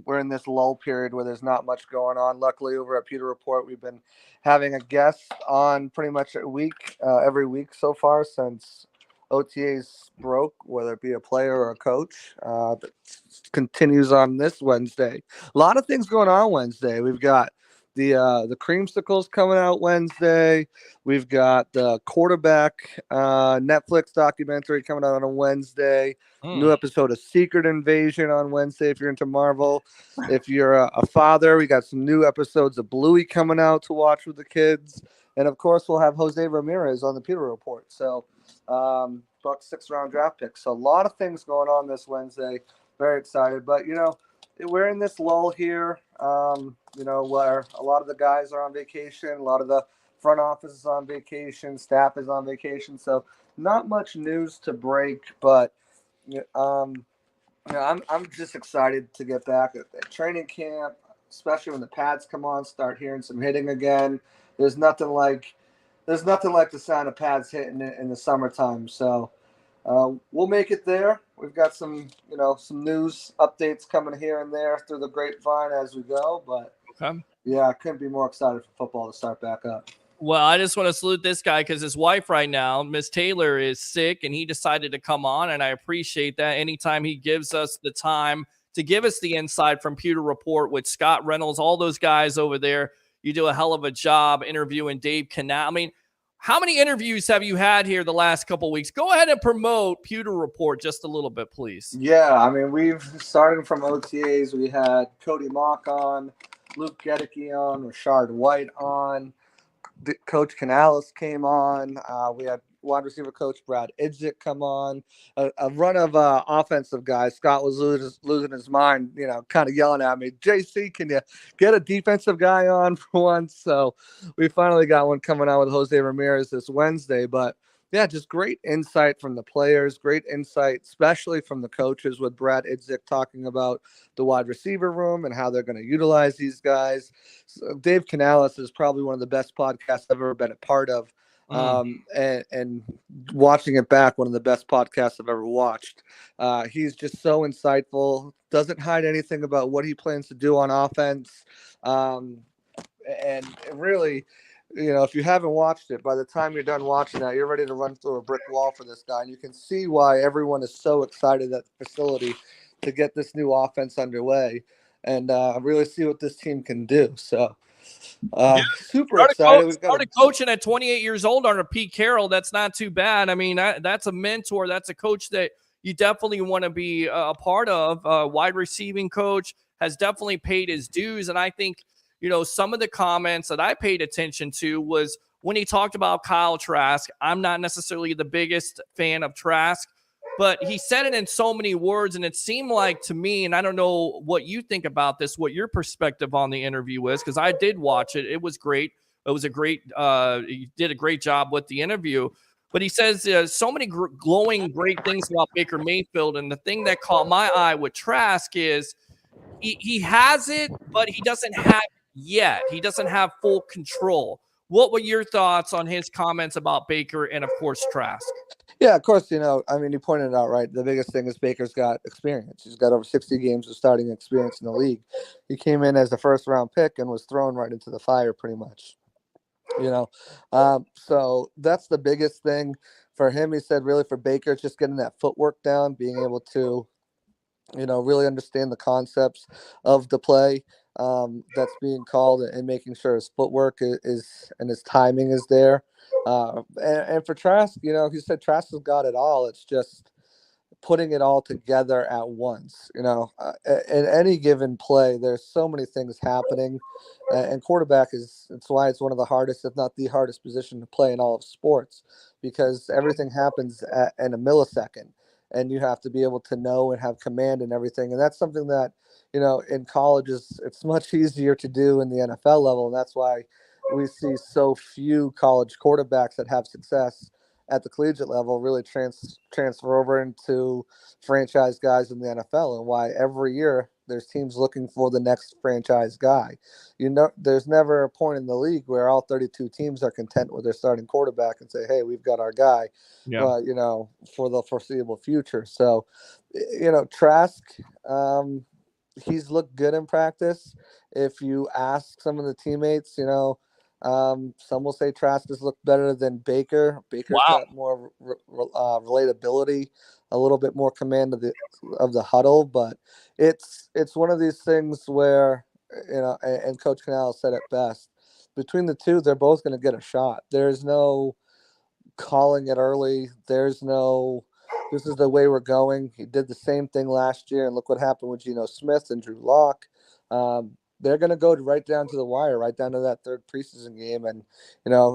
we're in this lull period where there's not much going on. Luckily, over at Pewter Report, we've been having a guest on pretty much every week so far since OTAs broke, whether it be a player or a coach. That continues on this Wednesday. A lot of things going on Wednesday. We've got the creamsicles coming out Wednesday. We've got the quarterback Netflix documentary coming out on a Wednesday. New episode of Secret Invasion on Wednesday if you're into Marvel. If you're a father, we got some new episodes of Bluey coming out to watch with the kids. And, of course, we'll have Jose Ramirez on the Pewter Report. So, Bucs 6th-round draft pick. So, a lot of things going on this Wednesday. Very excited. But, you know, we're in this lull here, where a lot of the guys are on vacation. A lot of the front office is on vacation. Staff is on vacation. So, not much news to break. But, Yeah, I'm just excited to get back at training camp, especially when the pads come on. Start hearing some hitting again. There's nothing like there's nothing like the sound of pads hitting in the summertime. So we'll make it there. We've got some some news updates coming here and there through the grapevine as we go. But Okay. yeah, I couldn't be more excited for football to start back up. Well, I just want to salute this guy because his wife right now, Miss Taylor, is sick and he decided to come on. And I appreciate that. Anytime he gives us the time to give us the insight from Pewter Report with Scott Reynolds, all those guys over there, you do a hell of a job interviewing Dave Canal. I mean, how many interviews have you had here the last couple of weeks? Go ahead and promote Pewter Report just a little bit, please. Yeah, I mean, we've started from OTAs. We had Cody Mock on, Luke Gedicke on, Rashard White on. Coach Canales came on. We had wide receiver coach Brad Idzik come on. A run of offensive guys. Scott was losing his mind, kind of yelling at me, JC, can you get a defensive guy on for once? So we finally got one coming out with Jose Ramirez this Wednesday. But yeah, just great insight from the players, great insight, especially from the coaches, with Brad Idzik talking about the wide receiver room and how they're going to utilize these guys. So Dave Canales is probably one of the best podcasts I've ever been a part of. And watching it back, one of the best podcasts I've ever watched. He's just so insightful, doesn't hide anything about what he plans to do on offense. And really, if you haven't watched it, by the time you're done watching that, you're ready to run through a brick wall for this guy. And you can see why everyone is so excited at the facility to get this new offense underway and really see what this team can do. So super excited. Started coaching at 28 years old under Pete Carroll. That's not too bad. I mean, that's a mentor. That's a coach that you definitely want to be a part of. Wide receiving coach has definitely paid his dues. And I think, some of the comments that I paid attention to was when he talked about Kyle Trask. I'm not necessarily the biggest fan of Trask, but he said it in so many words, and it seemed like to me, and I don't know what you think about this, what your perspective on the interview is, because I did watch it. It was great. It was you did a great job with the interview. But he says so many glowing great things about Baker Mayfield, and the thing that caught my eye with Trask is he has it, but he doesn't have it yet. He doesn't have full control. What were your thoughts on his comments about Baker and, of course, Trask? Yeah, of course, you pointed it out right. The biggest thing is Baker's got experience. He's got over 60 games of starting experience in the league. He came in as a first-round pick and was thrown right into the fire pretty much. So that's the biggest thing for him. He said really for Baker, it's just getting that footwork down, being able to, really understand the concepts of the play that's being called and making sure his footwork is and his timing is there. And for Trask, he said Trask has got it all. It's just putting it all together at once. In any given play, there's so many things happening, and quarterback it's why it's one of the hardest, if not the hardest position to play in all of sports, because everything happens in a millisecond, and you have to be able to know and have command and everything. And that's something that, in college it's much easier to do in the NFL level. And that's why we see so few college quarterbacks that have success at the collegiate level really transfer over into franchise guys in the NFL, and why every year there's teams looking for the next franchise guy. There's never a point in the league where all 32 teams are content with their starting quarterback and say, hey, we've got our guy, for the foreseeable future. So, Trask, he's looked good in practice. If you ask some of the teammates, some will say Trask has looked better than Baker. Baker's got more relatability, a little bit more command of the huddle, but it's one of these things where, and Coach Canales said it best, between the two, they're both going to get a shot. There's no calling it early. There's no, this is the way we're going. He did the same thing last year, and look what happened with Geno Smith and Drew Lock. They're going to go right down to the wire, right down to that third preseason game. And,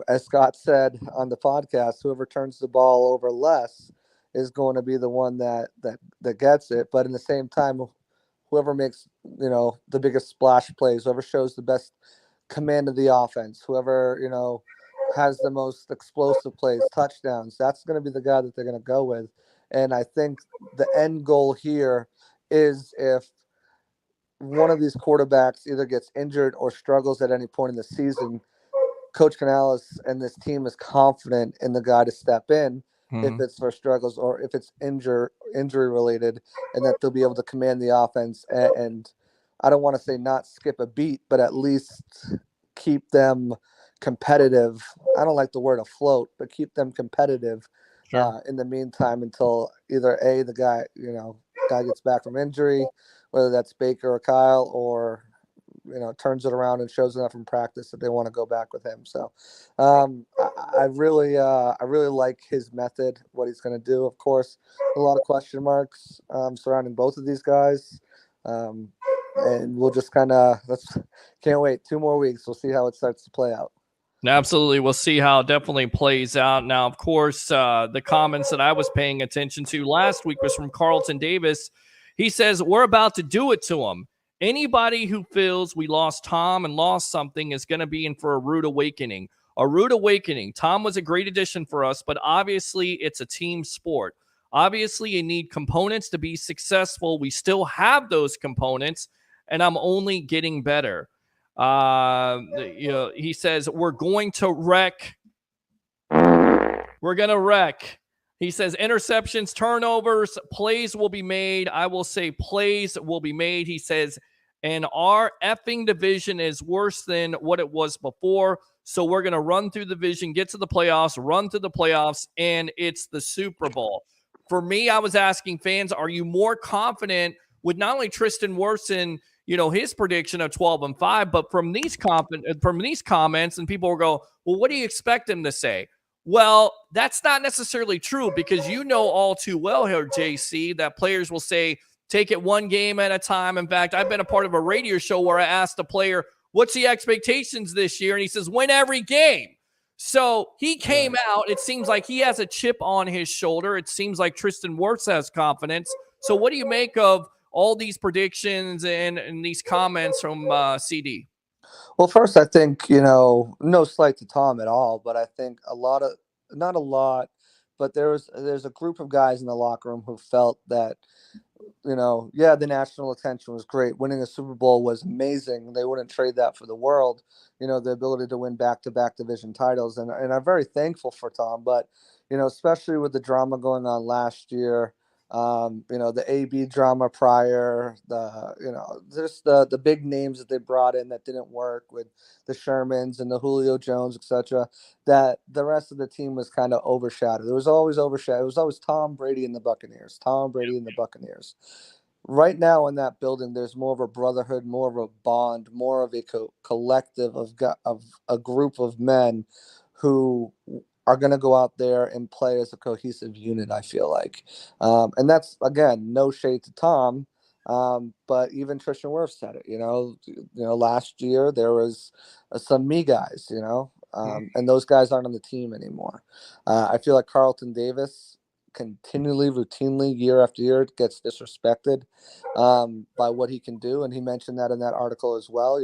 as Scott said on the podcast, whoever turns the ball over less is going to be the one that gets it. But in the same time, whoever makes, the biggest splash plays, whoever shows the best command of the offense, whoever, has the most explosive plays, touchdowns, that's going to be the guy that they're going to go with. And I think the end goal here is if one of these quarterbacks either gets injured or struggles at any point in the season, Coach Canales and this team is confident in the guy to step in if it's for struggles or if it's injury related, and that they'll be able to command the offense and I don't want to say not skip a beat, but at least keep them competitive. I don't like the word afloat, but keep them competitive in the meantime until either the guy gets back from injury, whether that's Baker or Kyle, or turns it around and shows enough in practice that they want to go back with him. So I really like his method, what he's going to do. Of course, a lot of question marks surrounding both of these guys. And we'll just can't wait 2 more weeks. We'll see how it starts to play out. Absolutely. We'll see how it definitely plays out. Now, of course, the comments that I was paying attention to last week was from Carlton Davis. He says, we're about to do it to him. Anybody who feels we lost Tom and lost something is going to be in for a rude awakening. A rude awakening. Tom was a great addition for us, but obviously it's a team sport. Obviously, you need components to be successful. We still have those components, and I'm only getting better. He says, we're going to wreck. We're going to wreck. He says interceptions, turnovers, plays will be made. I will say plays will be made. He says, and our effing division is worse than what it was before. So we're going to run through the division, get to the playoffs, run through the playoffs, and it's the Super Bowl. For me, I was asking fans, are you more confident with not only Tristan Wirfs, his prediction of 12-5, but from these comments, and people will go, well, what do you expect him to say? Well, that's not necessarily true, because all too well here, JC, that players will say, take it one game at a time. In fact, I've been a part of a radio show where I asked a player, what's the expectations this year? And he says, win every game. So he came out. It seems like he has a chip on his shoulder. It seems like Tristan Wirfs has confidence. So what do you make of all these predictions and these comments from CD? Well, first, I think, no slight to Tom at all, but I think not a lot, but there's a group of guys in the locker room who felt that, the national attention was great. Winning a Super Bowl was amazing. They wouldn't trade that for the world, the ability to win back-to-back division titles. And I'm very thankful for Tom, but, especially with the drama going on last year, the AB drama prior, just the big names that they brought in that didn't work with the Shermans and the Julio Jones, etc., that the rest of the team was kind of overshadowed. It was always overshadowed. It was always Tom Brady and the Buccaneers. Right now in that building, there's more of a brotherhood, more of a bond, more of a collective of a group of men who are going to go out there and play as a cohesive unit, I feel like. And that's, again, no shade to Tom, but even Tristan Wirfs said it. Last year there was some me guys, and those guys aren't on the team anymore. I feel like Carlton Davis continually, routinely, year after year, gets disrespected by what he can do, and he mentioned that in that article as well.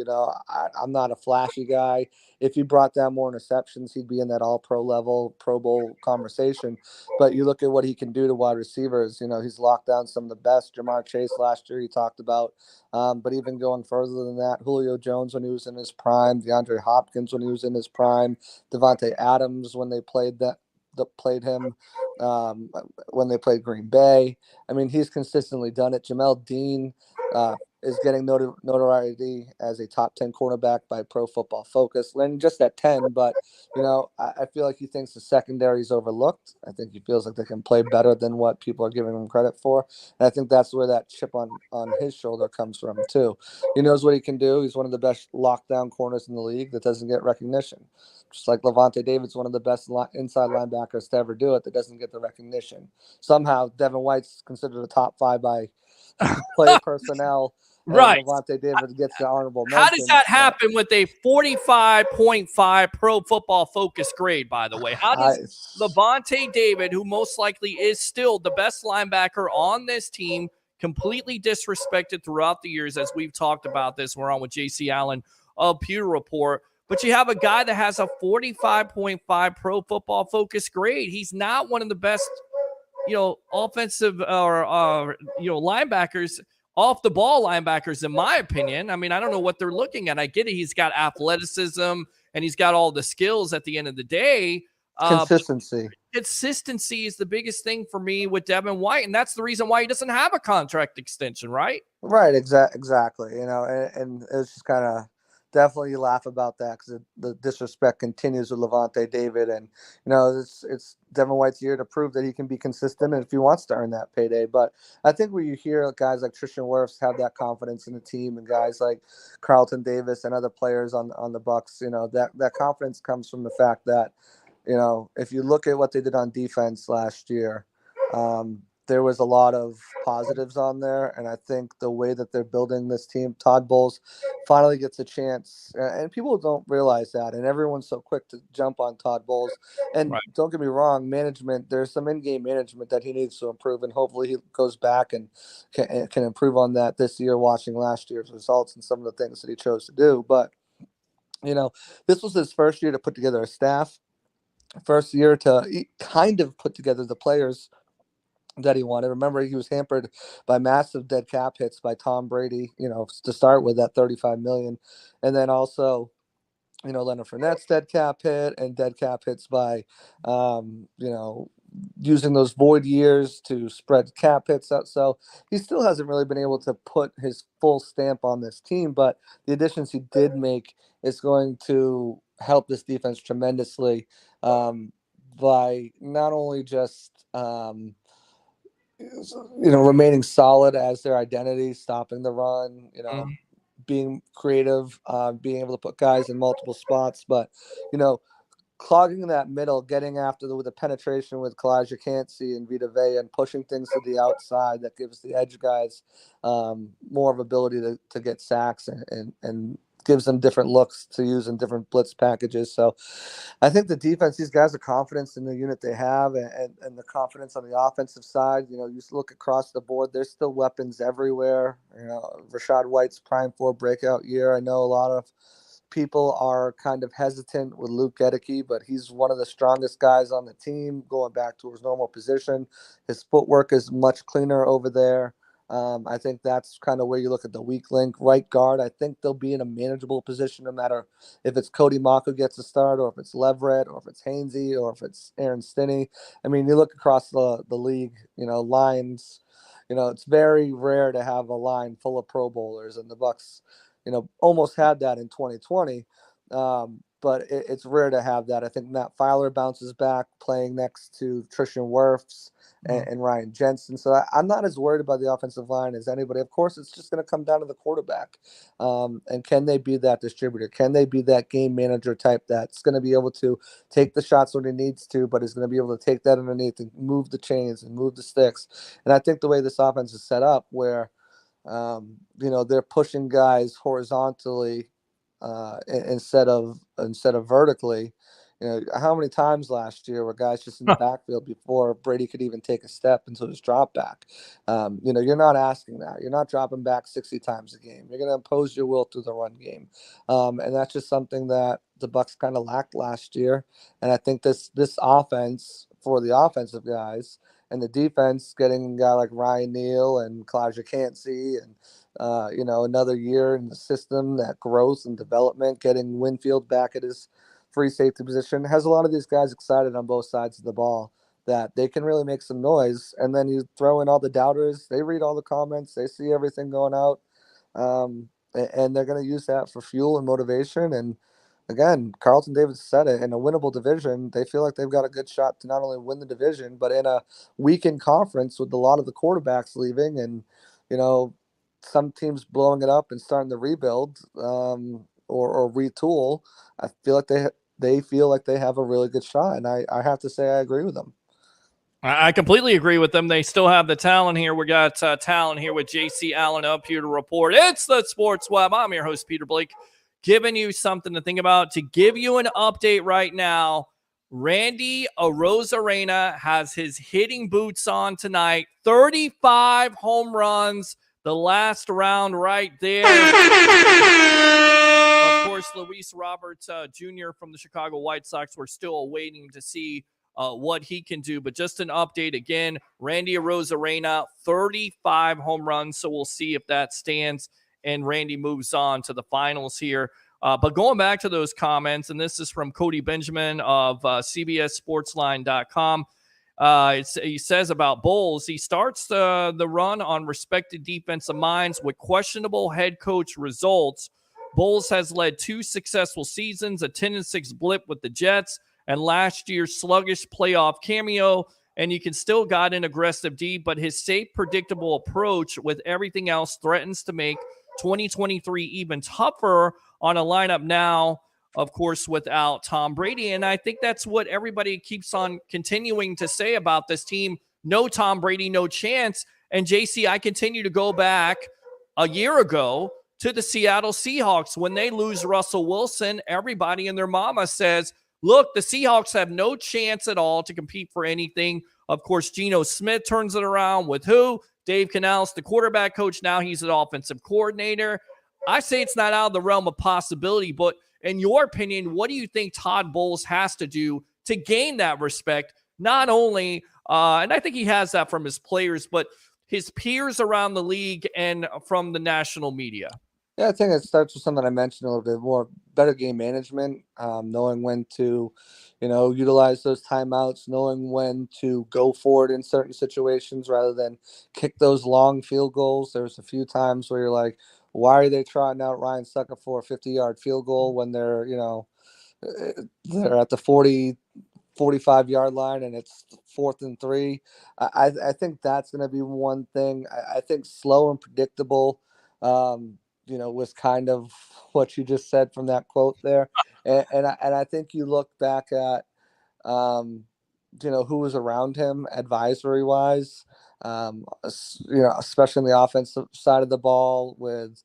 I'm not a flashy guy. If he brought down more interceptions, he'd be in that all-pro level, Pro Bowl conversation. But you look at what he can do to wide receivers. He's locked down some of the best. Jamar Chase last year he talked about. But even going further than that, Julio Jones when he was in his prime, DeAndre Hopkins when he was in his prime, Devontae Adams when they played him when they played Green Bay. I mean, he's consistently done it. Jamel Dean is getting notoriety as a top 10 cornerback by Pro Football Focus, and just at 10. But I feel like he thinks the secondary is overlooked. I think he feels like they can play better than what people are giving him credit for, and I think that's where that chip on his shoulder comes from too. He knows what he can do. He's one of the best lockdown corners in the league that doesn't get recognition. Just like Levante David's one of the best inside linebackers to ever do it that doesn't get the recognition. Somehow Devin White's considered a top 5 by player personnel. Right. Levante David gets the honorable mention. How does that happen with a 45.5 Pro Football Focus grade, by the way? How does Levante David, who most likely is still the best linebacker on this team, completely disrespected throughout the years, as we've talked about this? We're on with JC Allen of Pewter Report. But you have a guy that has a 45.5 Pro Football Focus grade. He's not one of the best offensive or linebackers, off the ball linebackers, in my opinion. I mean, I don't know what they're looking at. I get it. He's got athleticism and he's got all the skills at the end of the day. Consistency. Consistency is the biggest thing for me with Devin White. And that's the reason why he doesn't have a contract extension, right? Right. Exactly. And it's just kind of definitely you laugh about that because the disrespect continues with Levante David. And, it's Devin White's year to prove that he can be consistent and if he wants to earn that payday. But I think when you hear guys like Tristan Wirfs have that confidence in the team and guys like Carlton Davis and other players on the Bucs, that confidence comes from the fact that, if you look at what they did on defense last year, there was a lot of positives on there. And I think the way that they're building this team, Todd Bowles finally gets a chance. And people don't realize that. And everyone's so quick to jump on Todd Bowles. And Right. Don't get me wrong, management, there's some in-game management that he needs to improve. And hopefully he goes back and can improve on that this year, watching last year's results and some of the things that he chose to do. But, this was his first year to put together a staff, first year to kind of put together the players that he wanted. Remember, he was hampered by massive dead cap hits by Tom Brady, to start with that $35 million. And then also, Leonard Fournette's dead cap hit and dead cap hits by, using those void years to spread cap hits out. So he still hasn't really been able to put his full stamp on this team, but the additions he did make is going to help this defense tremendously by not only just, remaining solid as their identity, stopping the run, being creative, being able to put guys in multiple spots, but, clogging that middle, getting after with the penetration with Kalijah Cansey and Vita Vea and pushing things to the outside that gives the edge guys more of ability to get sacks and gives them different looks to use in different blitz packages. So I think the defense, these guys are confidence in the unit they have and the confidence on the offensive side. You look across the board, there's still weapons everywhere. Rashad White's prime for breakout year. I know a lot of people are kind of hesitant with Luke Gedeke, but he's one of the strongest guys on the team going back to his normal position. His footwork is much cleaner over there. I think that's kind of where you look at the weak link. Right guard, I think they'll be in a manageable position no matter if it's Cody Mock who gets a start or if it's Leverett or if it's Hainsey or if it's Aaron Stinney. I mean, you look across the league, lines, it's very rare to have a line full of Pro Bowlers, and the Bucs almost had that in 2020, but it's rare to have that. I think Matt Filer bounces back playing next to Tristan Wirfs and Ryan Jensen. So I'm not as worried about the offensive line as anybody. Of course, it's just going to come down to the quarterback. And can they be that distributor? Can they be that game manager type that's going to be able to take the shots when he needs to, but is going to be able to take that underneath and move the chains and move the sticks? And I think the way this offense is set up where they're pushing guys horizontally instead of vertically. How many times last year were guys just in the backfield before Brady could even take a step into his drop back? You're not asking that. You're not dropping back 60 times a game. You're going to impose your will through the run game. And that's just something that the Bucs kind of lacked last year. And I think this offense for the offensive guys and the defense, getting a guy like Ryan Neal and Kalijah Cansey and, another year in the system, that growth and development, getting Winfield back at his free safety position, has a lot of these guys excited on both sides of the ball that they can really make some noise. And then you throw in all the doubters. They read all the comments. They see everything going out. And they're going to use that for fuel and motivation. And again, Carlton Davis said it, in a winnable division, they feel like they've got a good shot to not only win the division, but in a weakened conference with a lot of the quarterbacks leaving and, some teams blowing it up and starting to rebuild or retool. I feel like they feel like they have a really good shot. And I have to say, I agree with them. I completely agree with them. They still have the talent here. We got talent here with JC Allen up here to report. It's the Sports Web. I'm your host, Peter Blake, giving you something to think about. To give you an update right now, Randy Arozarena has his hitting boots on tonight. 35 home runs the last round right there. Of course, Luis Roberts Jr. from the Chicago White Sox, we're still waiting to see what he can do. But just an update again, Randy Arozarena, 35 home runs. So we'll see if that stands and Randy moves on to the finals here. But going back to those comments, and this is from Cody Benjamin of CBSSportsline.com. He says about Bowles, he starts the run on respected defensive minds with questionable head coach results. Bowles has led 2 successful seasons, a 10-6 blip with the Jets, and last year's sluggish playoff cameo. And you can still got an aggressive D, but his safe, predictable approach with everything else threatens to make 2023 even tougher on a lineup now, of course, without Tom Brady. And I think that's what everybody keeps on continuing to say about this team. No Tom Brady, no chance. And JC, I continue to go back a year ago to the Seattle Seahawks. When they lose Russell Wilson, everybody and their mama says, look, the Seahawks have no chance at all to compete for anything. Of course, Geno Smith turns it around with who? Dave Canales, the quarterback coach. Now he's an offensive coordinator. I say it's not out of the realm of possibility, but in your opinion, what do you think Todd Bowles has to do to gain that respect? Not only, and I think he has that from his players, but his peers around the league and from the national media. Yeah, I think it starts with something I mentioned a little bit more, better game management, knowing when to, utilize those timeouts, knowing when to go for it in certain situations rather than kick those long field goals. There's a few times where you're like, why are they trotting out Ryan Sucker for a 50-yard field goal when they're at the 45-yard line and it's 4th and 3? I think that's going to be one thing. I think slow and predictable, was kind of what you just said from that quote there. And I think you look back at, who was around him advisory wise, especially on the offensive side of the ball with,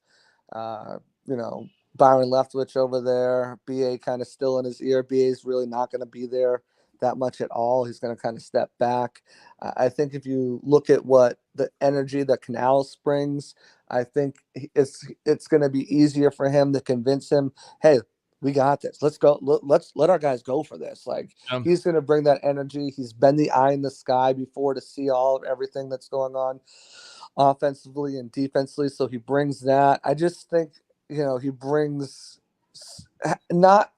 Byron Leftwich over there, BA kind of still in his ear. BA is really not going to be there that much at all. He's going to kind of step back. I think if you look at what the energy that Canales brings, I think it's going to be easier for him to convince him, hey, we got this. Let's go. Let's let our guys go for this. He's going to bring that energy. He's been the eye in the sky before to see all of everything that's going on offensively and defensively. So he brings that. I just think, he brings not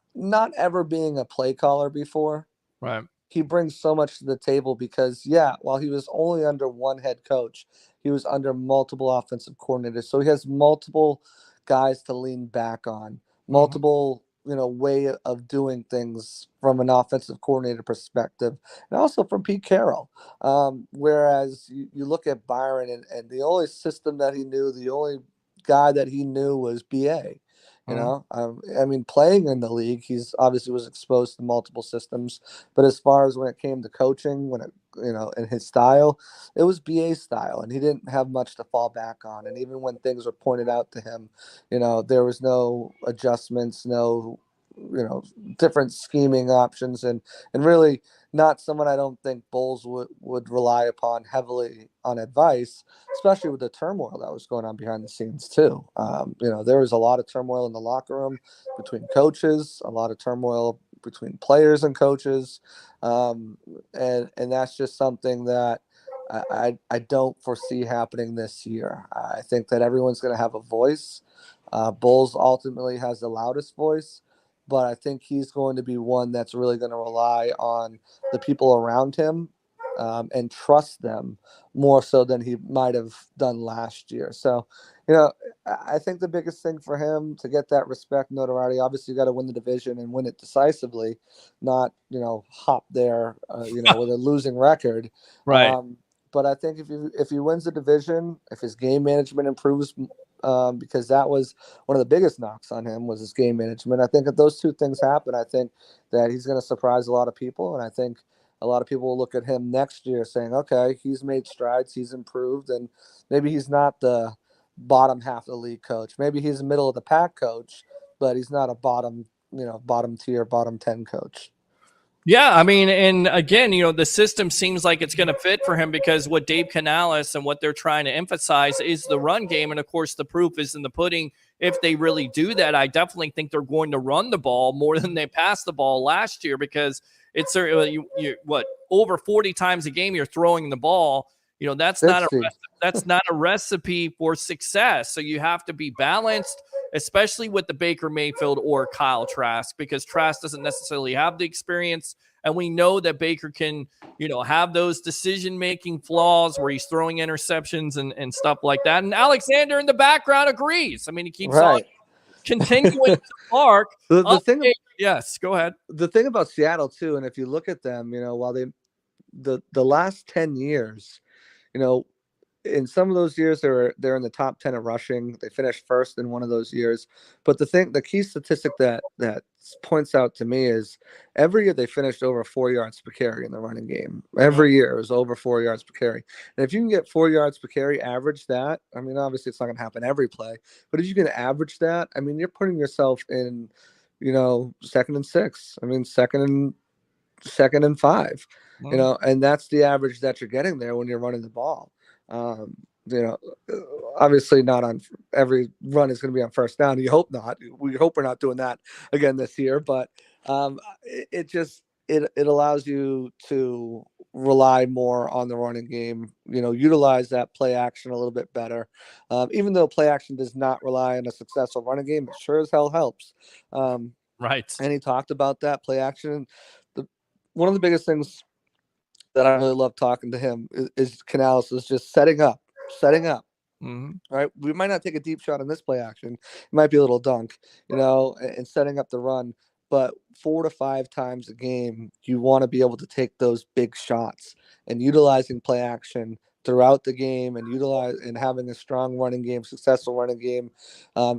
ever being a play caller before. Right. He brings so much to the table because, while he was only under one head coach, he was under multiple offensive coordinators. So he has multiple guys to lean back on, multiple, way of doing things from an offensive coordinator perspective, and also from Pete Carroll. Whereas you look at Byron and the only system that he knew, the only guy that he knew was BA. Playing in the league, he's obviously was exposed to multiple systems, but as far as when it came to coaching, in his style, it was BA's style, and he didn't have much to fall back on. And even when things were pointed out to him, there was no adjustments, no, different scheming options, and really not someone I don't think Bowles would rely upon heavily on advice, especially with the turmoil that was going on behind the scenes too. There was a lot of turmoil in the locker room between coaches, a lot of turmoil between players and coaches. And that's just something that I don't foresee happening this year. I think that everyone's going to have a voice. Bowles ultimately has the loudest voice, but I think he's going to be one that's really going to rely on the people around him and trust them more so than he might have done last year. So, I think the biggest thing for him to get that respect, notoriety, obviously you got to win the division and win it decisively, not, hop there, with a losing record. Right. But I think if he wins the division, if his game management improves, because that was one of the biggest knocks on him was his game management. I think if those two things happen, I think that he's going to surprise a lot of people. And I think a lot of people will look at him next year saying, okay, he's made strides, he's improved, and maybe he's not the bottom half of the league coach. Maybe he's a middle of the pack coach, but he's not a bottom tier, bottom 10 coach. Yeah, and again, the system seems like it's going to fit for him because what Dave Canales and what they're trying to emphasize is the run game. And, of course, the proof is in the pudding. If they really do that, I definitely think they're going to run the ball more than they passed the ball last year because it's you what, over 40 times a game you're throwing the ball. You know, that's not a recipe for success. So you have to be balanced, especially with the Baker Mayfield or Kyle Trask, because Trask doesn't necessarily have the experience. And we know that Baker can, you know, have those decision-making flaws where he's throwing interceptions and stuff like that. And Alexander in the background agrees. I mean, he keeps on continuing to bark. The thing, yes, go ahead. The thing about Seattle too, and if you look at them, you know, while the last 10 years, you know, in some of those years they're in the top 10 of rushing. They finished first in one of those years. But the key statistic that points out to me is every year they finished over 4 yards per carry in the running game. Every year it was over 4 yards per carry. And if you can get 4 yards per carry, average that. I mean, obviously it's not going to happen every play, but if you can average that, I mean, you're putting yourself in, you know, 2nd and 6. I mean, second and 5. You know, and that's the average that you're getting there when you're running the ball. You know, obviously not on every run is going to be on first down. You hope not. We hope we're not doing that again this year, but it allows you to rely more on the running game, you know, utilize that play action a little bit better. Even though play action does not rely on a successful running game, it sure as hell helps. Right. And he talked about that play action. One of the biggest things that I really love talking to him is Canales is just setting up. Mm-hmm. Right. We might not take a deep shot on this play action. It might be a little dunk, you know, and setting up the run. But 4 to 5 times a game, you want to be able to take those big shots, and utilizing play action throughout the game and having a strong running game, successful running game,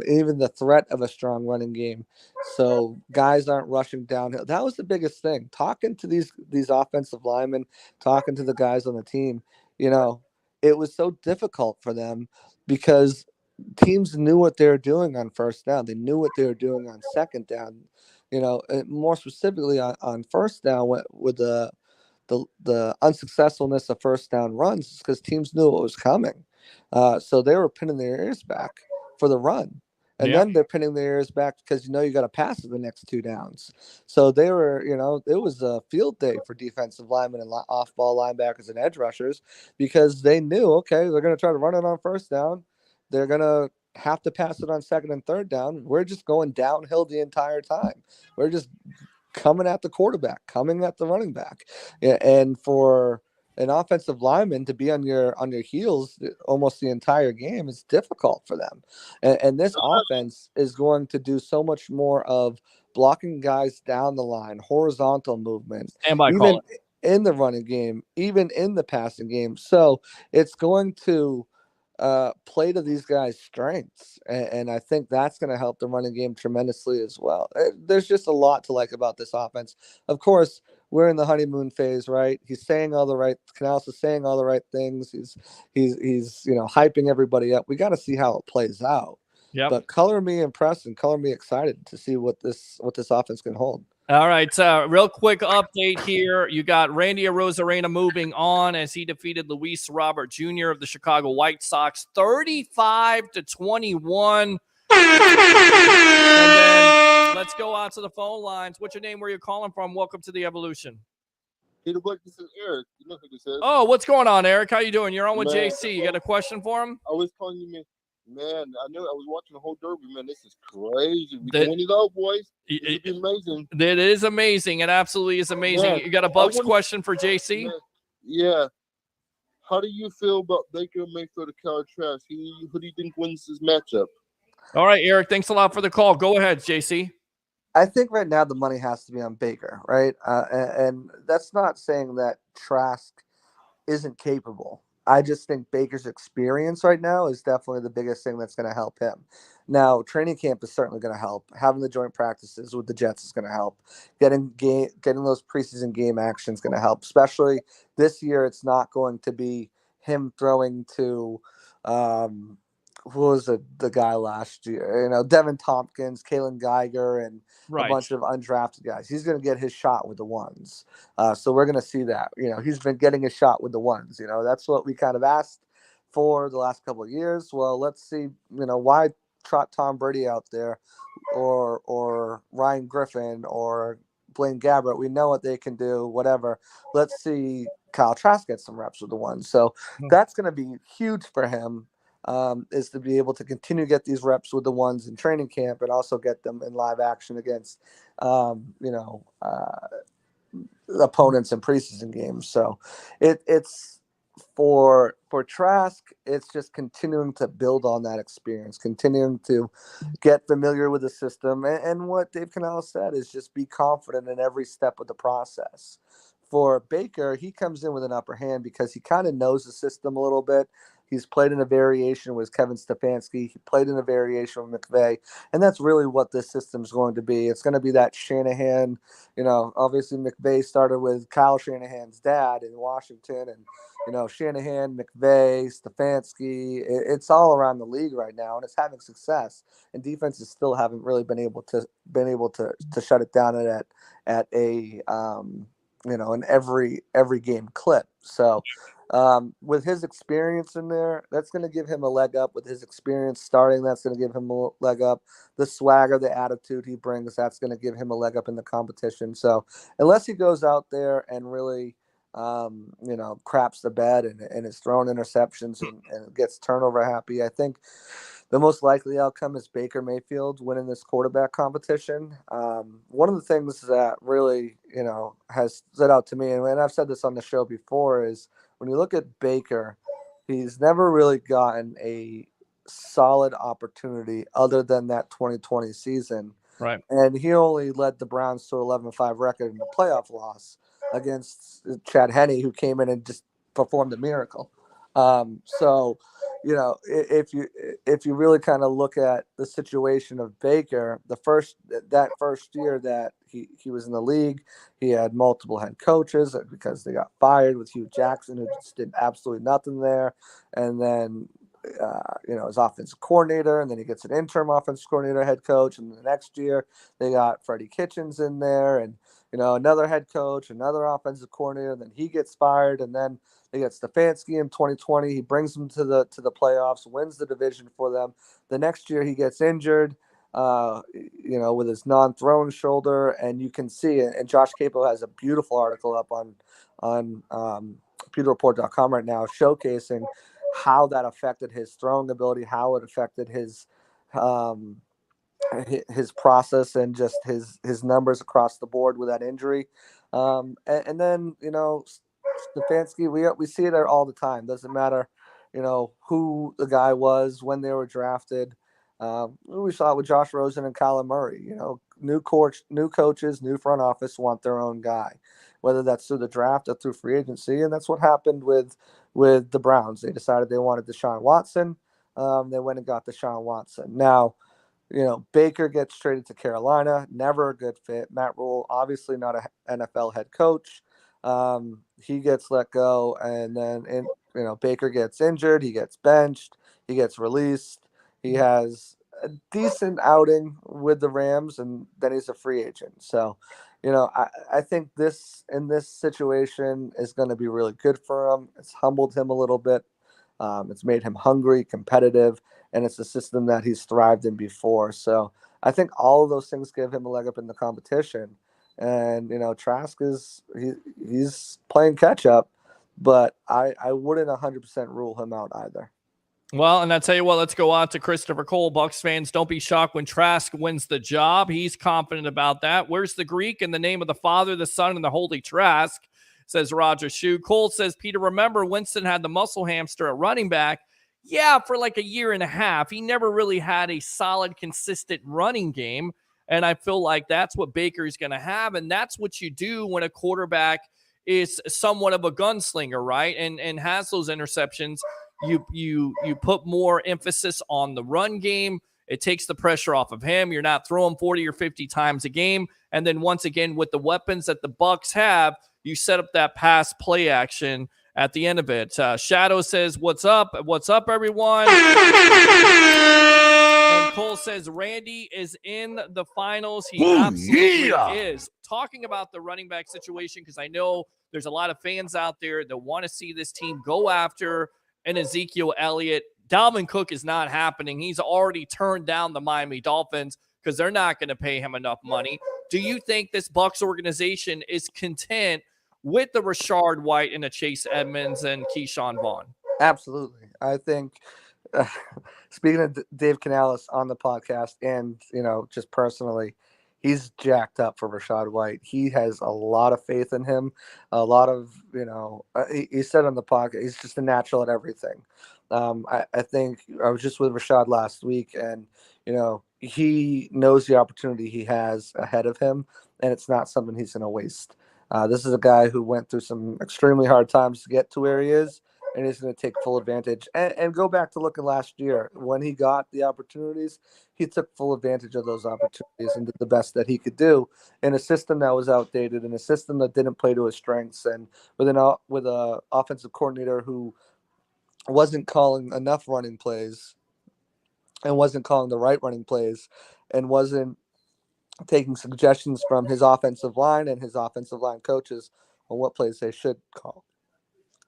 even the threat of a strong running game. So guys aren't rushing downhill. That was the biggest thing. Talking to these offensive linemen, talking to the guys on the team, you know, it was so difficult for them because teams knew what they were doing on first down. They knew what they were doing on second down, you know, and more specifically on first down with the unsuccessfulness of first down runs, because teams knew what was coming. So they were pinning their ears back for the run. And then they're pinning their ears back because, you know, you got to pass the next 2 downs. So they were, you know, it was a field day for defensive linemen and off-ball linebackers and edge rushers, because they knew, okay, they're going to try to run it on first down. They're going to have to pass it on second and third down. We're just going downhill the entire time. We're just coming at the quarterback, coming at the running back. And for an offensive lineman to be on your heels almost the entire game is difficult for them. And this offense is going to do so much more of blocking guys down the line, horizontal movement, even in the running game, even in the passing game. So it's going to play to these guys' strengths, and I think that's going to help the running game tremendously as well. There's just a lot to like about this offense. Of course, we're in the honeymoon phase, right? Canales is saying all the right things. He's you know, hyping everybody up. We got to see how it plays out. Yeah. But color me impressed and color me excited to see what this offense can hold. All right, real quick update here. You got Randy Arozarena moving on as he defeated Luis Robert Jr. of the Chicago White Sox 35-21. And then let's go out to the phone lines. What's your name? Where you calling from? Welcome to the Evolution. Peter Buck, this is Eric. You know who this is. Oh, what's going on, Eric? How you doing? You're on with JC. You got a question for him? I was calling you, man. I know I was watching the whole Derby, man. This is crazy. We're doing it out, boys. It's amazing. It is amazing. It absolutely is amazing. Man, you got a Bucs question for JC? Man, yeah. How do you feel about Baker Mayfield or Kyle Trask? Who do you think wins this matchup? All right, Eric. Thanks a lot for the call. Go ahead, JC. I think right now the money has to be on Baker, right? And that's not saying that Trask isn't capable. I just think Baker's experience right now is definitely the biggest thing that's going to help him. Now, training camp is certainly going to help. Having the joint practices with the Jets is going to help. Getting those preseason game action is going to help. Especially this year, it's not going to be him throwing to who was the guy last year? You know, Devin Tompkins, Kalen Geiger, and a bunch of undrafted guys. He's going to get his shot with the ones. So we're going to see that. You know, he's been getting a shot with the ones. You know, that's what we kind of asked for the last couple of years. Well, let's see, you know, why trot Tom Brady out there or Ryan Griffin or Blaine Gabbert. We know what they can do, whatever. Let's see Kyle Trask get some reps with the ones. So that's going to be huge for him, is to be able to continue to get these reps with the ones in training camp and also get them in live action against, opponents in preseason games. So it's for Trask, it's just continuing to build on that experience, continuing to get familiar with the system. And what Dave Canales said is just be confident in every step of the process. For Baker, he comes in with an upper hand because he kind of knows the system a little bit. He's played in a variation with Kevin Stefanski. He played in a variation with McVay. And that's really what this system is going to be. It's going to be that Shanahan, obviously McVay started with Kyle Shanahan's dad in Washington, and, Shanahan, McVay, Stefanski, it's all around the league right now, and it's having success. And defenses still haven't really been able to shut it down at a, an every game clip. So, with his experience in there, that's going to give him a leg up. With his experience starting, that's going to give him a leg up. The swagger, the attitude he brings, that's going to give him a leg up in the competition. So unless he goes out there and really, craps the bed and is throwing interceptions and gets turnover happy, I think the most likely outcome is Baker Mayfield winning this quarterback competition. One of the things that really, has stood out to me, and I've said this on the show before, is when you look at Baker, he's never really gotten a solid opportunity other than that 2020 season. Right. And he only led the Browns to 11-5 record in a playoff loss against Chad Henne, who came in and just performed a miracle. So, if you really kind of look at the situation of Baker, that first year that he was in the league, he had multiple head coaches because they got fired with Hugh Jackson, who just did absolutely nothing there. And then, his offensive coordinator, and then he gets an interim offensive coordinator, head coach. And the next year they got Freddie Kitchens in there, and, another head coach, another offensive coordinator, and then he gets fired. And then they get Stefanski in 2020. He brings them to the playoffs, wins the division for them. The next year he gets injured, with his non-throwing shoulder, and you can see it. And Josh Capo has a beautiful article up on pewterreport.com right now showcasing how that affected his throwing ability, how it affected his process and just his numbers across the board with that injury. And then, Stefanski, we see it all the time. Doesn't matter, who the guy was, when they were drafted. We saw it with Josh Rosen and Kyler Murray. New coaches, new front office want their own guy, whether that's through the draft or through free agency. And that's what happened with the Browns. They decided they wanted Deshaun Watson. They went and got Deshaun Watson. Now, Baker gets traded to Carolina, never a good fit. Matt Rule, obviously not an NFL head coach. He gets let go, and then Baker gets injured. He gets benched. He gets released. He has a decent outing with the Rams, and then he's a free agent. So, I think this situation is going to be really good for him. It's humbled him a little bit. It's made him hungry, competitive, and it's a system that he's thrived in before. So I think all of those things give him a leg up in the competition. And, Trask he's playing catch up, but I wouldn't 100% rule him out either. Well, and I tell you what, let's go on to Christopher Cole. Bucs fans, don't be shocked when Trask wins the job. He's confident about that. Where's the Greek in the name of the Father, the Son, and the Holy Trask? Says Roger Shue. Cole says, Peter, remember Winston had the muscle hamster at running back? Yeah, for like a year and a half. He never really had a solid, consistent running game. And I feel like that's what Baker's going to have. And that's what you do when a quarterback is somewhat of a gunslinger, right? And has those interceptions. You put more emphasis on the run game. It takes the pressure off of him. You're not throwing 40 or 50 times a game. And then once again, with the weapons that the Bucs have, you set up that pass play action at the end of it. Shadow says, what's up? What's up, everyone? And Cole says, Randy is in the finals. He absolutely is. Talking about the running back situation, because I know there's a lot of fans out there that want to see this team go after an Ezekiel Elliott. Dalvin Cook is not happening. He's already turned down the Miami Dolphins because they're not going to pay him enough money. do you think this Bucs organization is content with the Rashard White and the Chase Edmonds and Keyshawn Vaughn? Absolutely. I think, speaking of Dave Canales on the podcast and, just personally, he's jacked up for Rashad White. He has a lot of faith in him. A lot of, he said on the podcast, he's just a natural at everything. I think I was just with Rashad last week, and, he knows the opportunity he has ahead of him, and it's not something he's going to waste. This is a guy who went through some extremely hard times to get to where he is, and he's going to take full advantage. And go back to looking last year. When he got the opportunities, he took full advantage of those opportunities and did the best that he could do in a system that was outdated, in a system that didn't play to his strengths, and with a offensive coordinator who wasn't calling enough running plays and wasn't calling the right running plays and wasn't taking suggestions from his offensive line and his offensive line coaches on what plays they should call.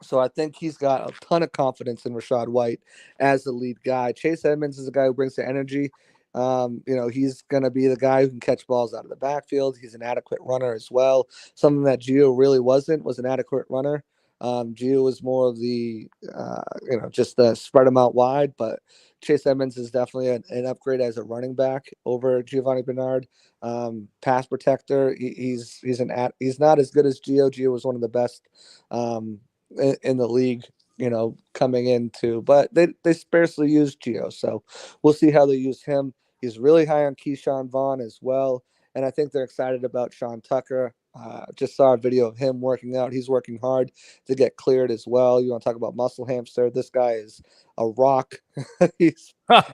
So I think he's got a ton of confidence in Rashad White as the lead guy. Chase Edmonds is a guy who brings the energy. He's going to be the guy who can catch balls out of the backfield. He's an adequate runner as well. Something that Gio really was an adequate runner. Gio was more of the, just spread him out wide, but Chase Edmonds is definitely an upgrade as a running back over Giovanni Bernard. Pass protector. He's not as good as Gio. Gio was one of the best in the league, coming into, but they sparsely use Gio. So we'll see how they use him. He's really high on Keyshawn Vaughn as well. And I think they're excited about Sean Tucker. Just saw a video of him working out. He's working hard to get cleared as well. You want to talk about muscle hamster? This guy is a rock. he's a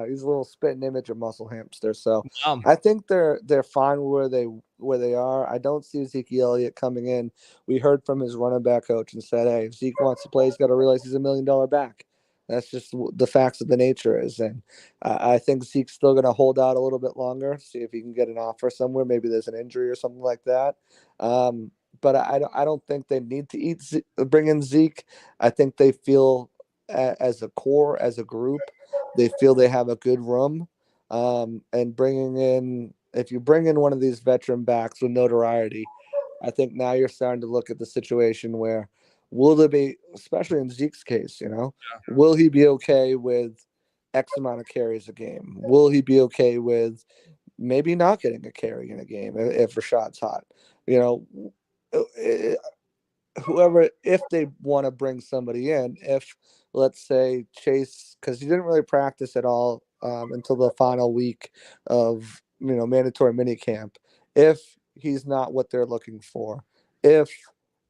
little spitting image of muscle hamster. So I think they're fine where they are. I don't see Ezekiel Elliott coming in. We heard from his running back coach and said, hey, if Zeke wants to play, he's got to realize he's $1 million back. That's just the facts of the nature is. And I think Zeke's still going to hold out a little bit longer, see if he can get an offer somewhere. Maybe there's an injury or something like that. But I don't think they need to bring in Zeke. I think they feel as a core, as a group, they feel they have a good room. And if you bring in one of these veteran backs with notoriety, I think now you're starting to look at the situation where will there be, especially in Zeke's case, will he be okay with X amount of carries a game? Will he be okay with maybe not getting a carry in a game if Rashad's hot? Whoever, if they want to bring somebody in, if let's say Chase, because he didn't really practice at all until the final week of mandatory minicamp, if he's not what they're looking for, if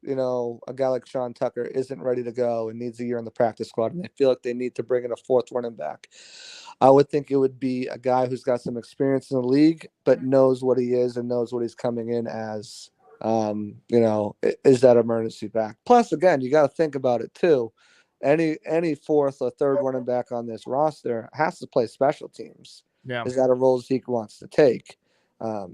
a guy like Sean Tucker isn't ready to go and needs a year in the practice squad, and they feel like they need to bring in a fourth running back, I would think it would be a guy who's got some experience in the league, but knows what he is and knows what he's coming in as. Is that emergency back? Plus, again, you got to think about it too. Any fourth or third running back on this roster has to play special teams. Yeah. Is that a role Zeke wants to take?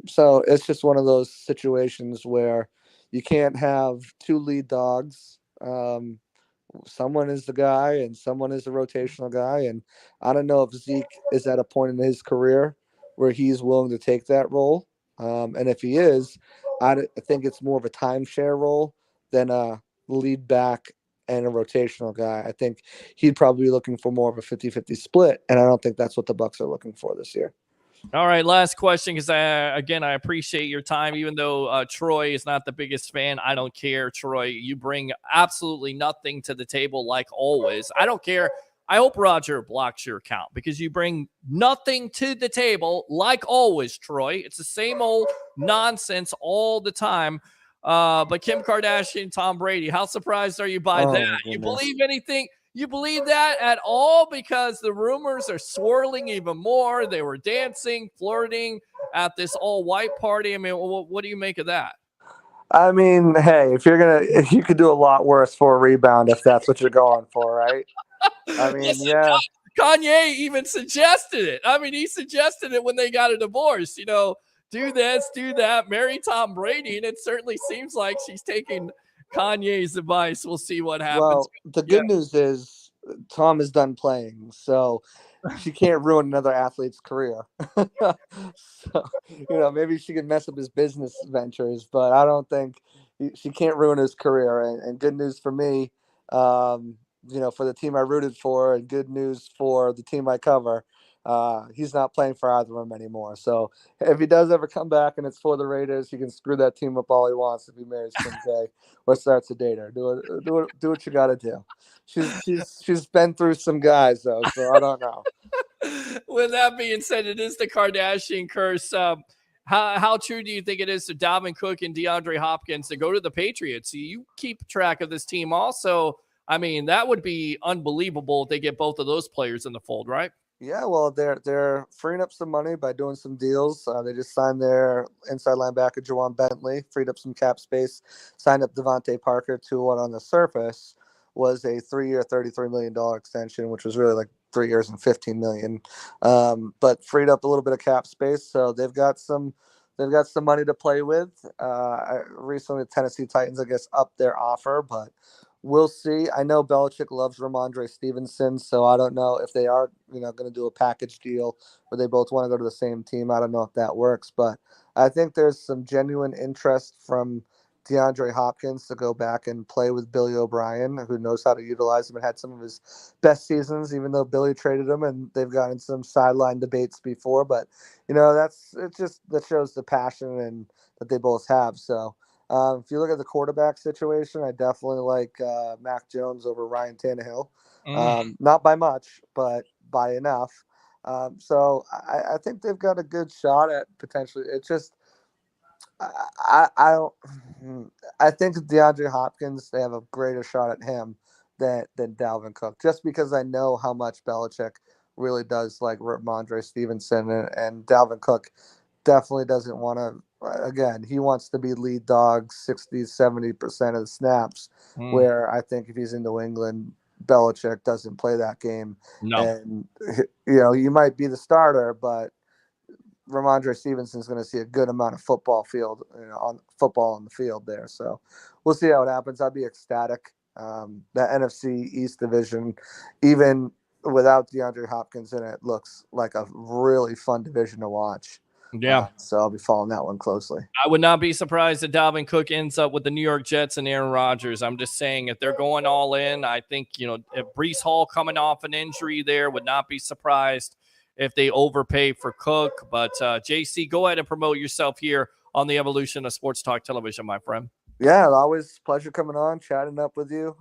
So it's just one of those situations where you can't have two lead dogs. Someone is the guy and someone is the rotational guy. And I don't know if Zeke is at a point in his career where he's willing to take that role. And if he is, I think it's more of a timeshare role than a lead back and a rotational guy. I think he'd probably be looking for more of a 50-50 split. And I don't think that's what the Bucs are looking for this year. All right, last question, because I appreciate your time. Even though Troy is not the biggest fan, I don't care, Troy. You bring absolutely nothing to the table, like always. I don't care. I hope Roger blocks your account because you bring nothing to the table, like always, Troy. It's the same old nonsense all the time. But Kim Kardashian, Tom Brady, how surprised are you by that? You believe anything? You believe that at all? Because the rumors are swirling even more. They were dancing, flirting at this all-white party. I mean, what do you make of that? I mean, hey, if you could do a lot worse for a rebound if that's what you're going for, right? I mean, listen, yeah. Kanye even suggested it. I mean, he suggested it when they got a divorce. Do this, do that, marry Tom Brady, and it certainly seems like she's taking Kanye's advice. We'll see what happens. Well, the good news is Tom is done playing, so she can't ruin another athlete's career. So, maybe she can mess up his business ventures, but I don't think she can't ruin his career. And good news for me, for the team I rooted for, and good news for the team I cover. He's not playing for either of them anymore. So if he does ever come back and it's for the Raiders, he can screw that team up all he wants if he marries Kim K or starts to date her. Do what you got to do. She's been through some guys though, so I don't know. With that being said, it is the Kardashian curse. How true do you think it is to Dalvin Cook and DeAndre Hopkins to go to the Patriots? You keep track of this team also. I mean, that would be unbelievable if they get both of those players in the fold, right? Yeah, well, they're freeing up some money by doing some deals. They just signed their inside linebacker, Jawan Bentley, freed up some cap space, signed up Devontae Parker to what on the surface was a 3-year, $33 million extension, which was really like 3 years and $15 million. But freed up a little bit of cap space. So they've got some money to play with. Recently, the Tennessee Titans, I guess, upped their offer, but we'll see. I know Belichick loves Ramondre Stevenson, so I don't know if they are, going to do a package deal where they both want to go to the same team. I don't know if that works, but I think there's some genuine interest from DeAndre Hopkins to go back and play with Billy O'Brien, who knows how to utilize him and had some of his best seasons, even though Billy traded him, and they've gotten some sideline debates before. But that shows the passion and that they both have. So. If you look at the quarterback situation, I definitely like Mac Jones over Ryan Tannehill. Not by much, but by enough. So I think they've got a good shot at potentially. It's just I don't. I think DeAndre Hopkins, they have a greater shot at him than Dalvin Cook, just because I know how much Belichick really does like Ramondre Stevenson, and Dalvin Cook definitely doesn't want to. Again, he wants to be lead dog 60-70% of the snaps, where I think if he's in New England, Belichick doesn't play that game. No. And, you might be the starter, but Ramondre Stevenson's going to see a good amount of football on the field there. So we'll see how it happens. I'd be ecstatic. The NFC East division, even without DeAndre Hopkins in it, looks like a really fun division to watch. Yeah. So I'll be following that one closely. I would not be surprised if Dalvin Cook ends up with the New York Jets and Aaron Rodgers. I'm just saying, if they're going all in, I think, if Breece Hall coming off an injury there, would not be surprised if they overpay for Cook. But JC, go ahead and promote yourself here on the Evolution of Sports Talk Television, my friend. Yeah, always a pleasure coming on, chatting up with you.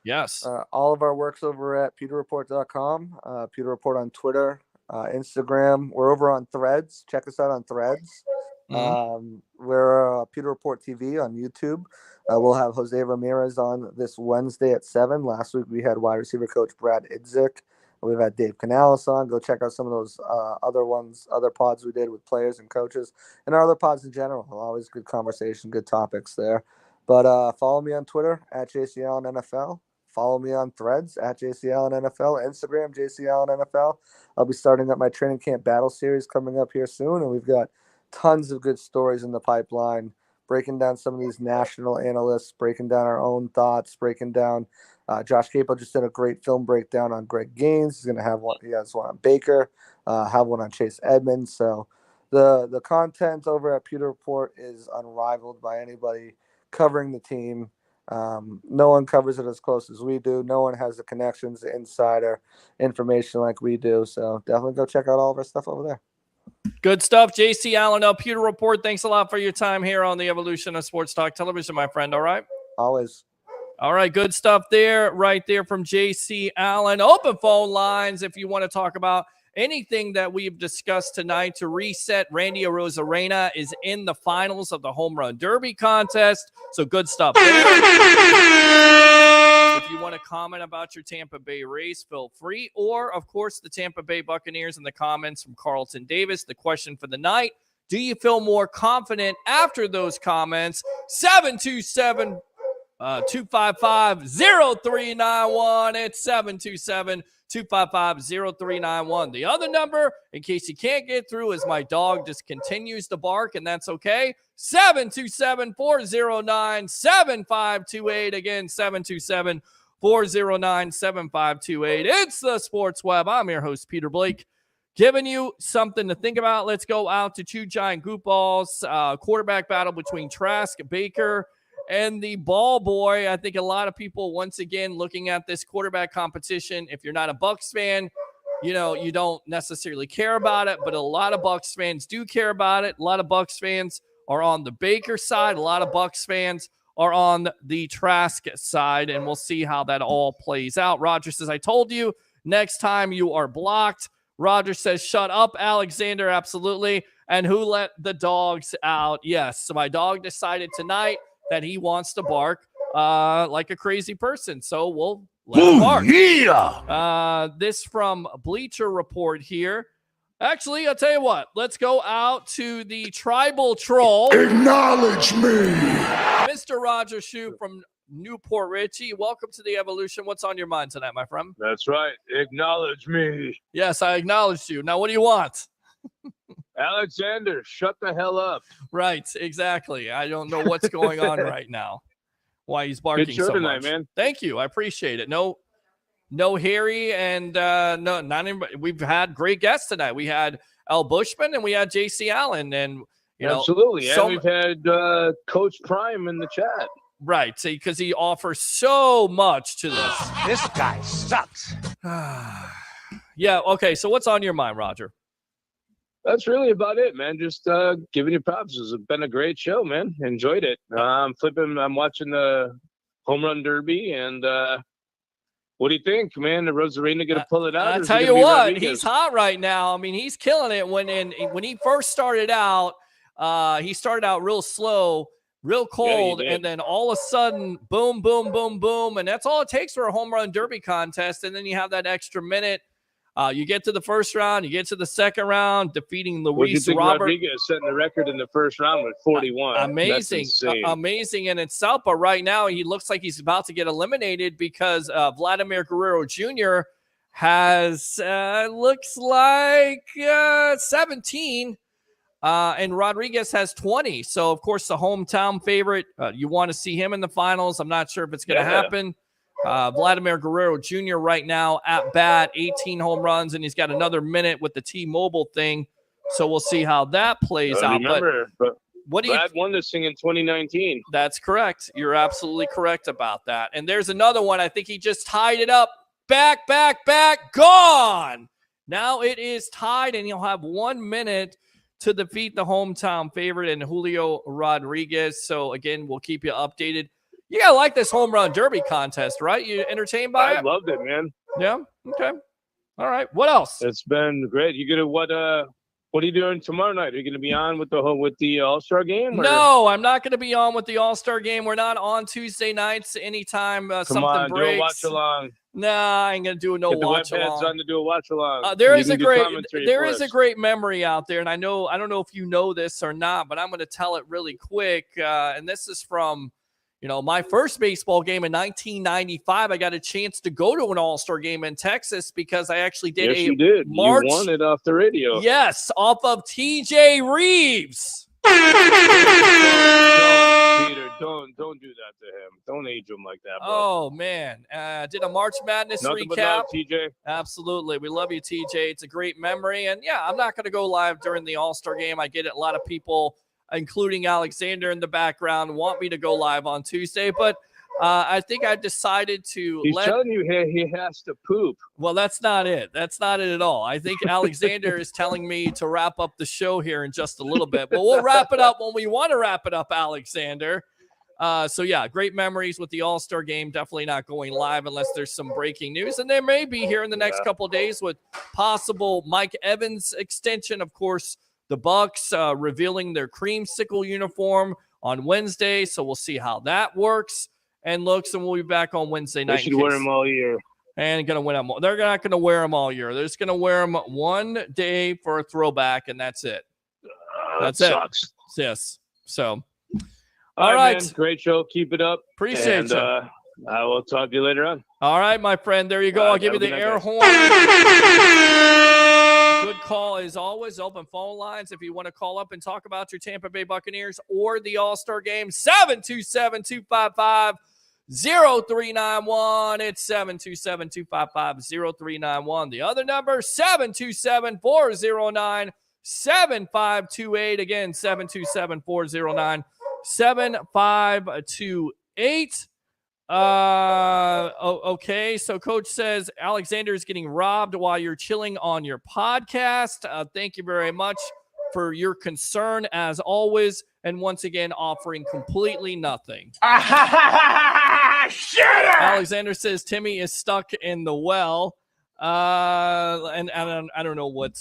Yes. All of our work's over at pewterreport.com, Pewter Report on Twitter, Instagram. We're over on Threads. Check us out on Threads. We're Pewter Report TV on YouTube. We'll have Jose Ramirez on this Wednesday at 7. Last week we had wide receiver coach Brad Idzik. We've had Dave Canales on. Go check out some of those other pods we did with players and coaches, and our other pods in general. Always good conversation, good topics there. But follow me on Twitter at JC Allen NFL. Follow me on Threads at JC Allen NFL, Instagram JC Allen NFL. I'll be starting up my training camp battle series coming up here soon, and we've got tons of good stories in the pipeline, breaking down some of these national analysts, breaking down our own thoughts, breaking down. Josh Capo just did a great film breakdown on Greg Gaines. He's going to have one. He has one on Baker, have one on Chase Edmonds. So the content over at Pewter Report is unrivaled by anybody covering the team. No one covers it as close as we do. No one has the connections, the insider information like we do. So definitely go check out all of our stuff over there. Good stuff. JC Allen, Pewter Report. Thanks a lot for your time here on the Evolution of Sports Talk Television, my friend. All right. Always. All right. Good stuff there, right there from JC Allen. Open phone lines if you want to talk about anything that we've discussed tonight. To reset, Randy Arozarena is in the finals of the Home Run Derby contest. So good stuff there. If you want to comment about your Tampa Bay Rays, feel free. Or, of course, the Tampa Bay Buccaneers in the comments from Carlton Davis. The question for the night, do you feel more confident after those comments? 727 255-0391. It's 727-255-0391. The other number, in case you can't get through, is my dog just continues to bark, and that's okay. 727-409-7528. Again, 409-7528. It's the Sports Web. I'm your host, Peter Blake, giving you something to think about. Let's go out to two giant goop balls. Quarterback battle between Trask Baker and the ball boy. I think a lot of people, once again, looking at this quarterback competition, if you're not a Bucs fan, you don't necessarily care about it, but a lot of Bucs fans do care about it. A lot of Bucs fans are on the Baker side. A lot of Bucs fans are on the Trask side, and we'll see how that all plays out. Roger says, I told you, next time you are blocked. Roger says, shut up, Alexander. Absolutely. And who let the dogs out? Yes. So my dog decided tonight that he wants to bark like a crazy person. So we'll let him bark. Yeah. This from Bleacher Report here. Actually, I'll tell you what. Let's go out to the tribal troll. Acknowledge me. Mr. Roger Shue from Newport Richie. Welcome to the Evolution. What's on your mind tonight, my friend? That's right. Acknowledge me. Yes, I acknowledged you. Now, what do you want? Alexander, shut the hell up. Right, exactly. I don't know what's going on right now. Why he's barking Good show so tonight, much. man. Thank you. I appreciate it. No Harry and no, not anybody. We've had great guests tonight. We had Bushman and we had JC Allen, and absolutely. And we've had Coach Prime in the chat. Right, because he offers so much to this. This guy sucks. Yeah. Okay. So what's on your mind, Roger? That's really about it, man. Just giving you props. It's been a great show, man. Enjoyed it. I'm watching the Home Run Derby, and what do you think, man? The Rosarina going to pull it out? I tell you what, he's hot right now. I mean, he's killing it. When he first started out, he started out real slow, real cold, and then all of a sudden, boom, boom, boom, boom, and that's all it takes for a Home Run Derby contest. And then you have that extra minute. You get to the first round, you get to the second round, defeating Luis Robert. Rodriguez setting the record in the first round with 41. Amazing, amazing in itself. But right now, he looks like he's about to get eliminated because Vladimir Guerrero Jr. has looks like 17, and Rodriguez has 20. So of course, the hometown favorite. You want to see him in the finals. I'm not sure if it's going to happen. Vladimir Guerrero Jr. right now at bat, 18 home runs, and he's got another minute with the T-Mobile thing. So we'll see how that plays out. But what do Brad won this thing in 2019. That's correct. You're absolutely correct about that. And there's another one. I think he just tied it up. Back, gone. Now it is tied, and he'll have 1 minute to defeat the hometown favorite and Julio Rodriguez. So again, we'll keep you updated. You gotta like this Home Run Derby contest, right? You entertained by it? I loved it, man. Yeah. Okay. All right. What else? It's been great. You gonna what are you doing tomorrow night? Are you gonna be on with the All-Star game? Or? No, I'm not gonna be on with the All-Star game. We're not on Tuesday nights anytime something breaks. Do a watch along. Nah, I ain't gonna do no watch along. On to do a watch along. There is a great memory out there, and I don't know if you know this or not, but I'm gonna tell it really quick. And this is from my first baseball game in 1995. I got a chance to go to an All-Star game in Texas because I actually did you did. March. You won it off the radio. Yes, off of TJ Reeves. Peter, don't do that to him. Don't age him like that, bro. Oh, man. Did a March Madness Nothing recap. But love, TJ. Absolutely. We love you, TJ. It's a great memory. And, yeah, I'm not going to go live during the All-Star game. I get it. A lot of people, including Alexander in the background, want me to go live on Tuesday. But I think I decided to He's telling you he has to poop. Well, that's not it. That's not it at all. I think Alexander is telling me to wrap up the show here in just a little bit. But we'll wrap it up when we want to wrap it up, Alexander. So, yeah, great memories with the All-Star game. Definitely not going live unless there's some breaking news. And there may be here in the next couple of days with possible Mike Evans extension. Of course, the Bucs revealing their creamsicle uniform on Wednesday. So we'll see how that works and looks. And we'll be back on Wednesday night. They should wear them all year. And going to win them. They're not going to wear them all year. They're just going to wear them one day for a throwback, and that's it. That's it. Sucks. Yes. So, all right. Man. Great show. Keep it up. Appreciate you. I will talk to you later on. All right, my friend. There you go. I'll give you the air horn. Good call as always. Open phone lines if you want to call up and talk about your Tampa Bay Buccaneers or the All-Star game. 727-255 0391. It's 727-255-0391. The other number, 727-409-7528. Again, 727-409-7528. Okay, so Coach says Alexander is getting robbed while you're chilling on your podcast. Thank you very much for your concern, as always, and once again offering completely nothing. Alexander says Timmy is stuck in the well, and I don't know what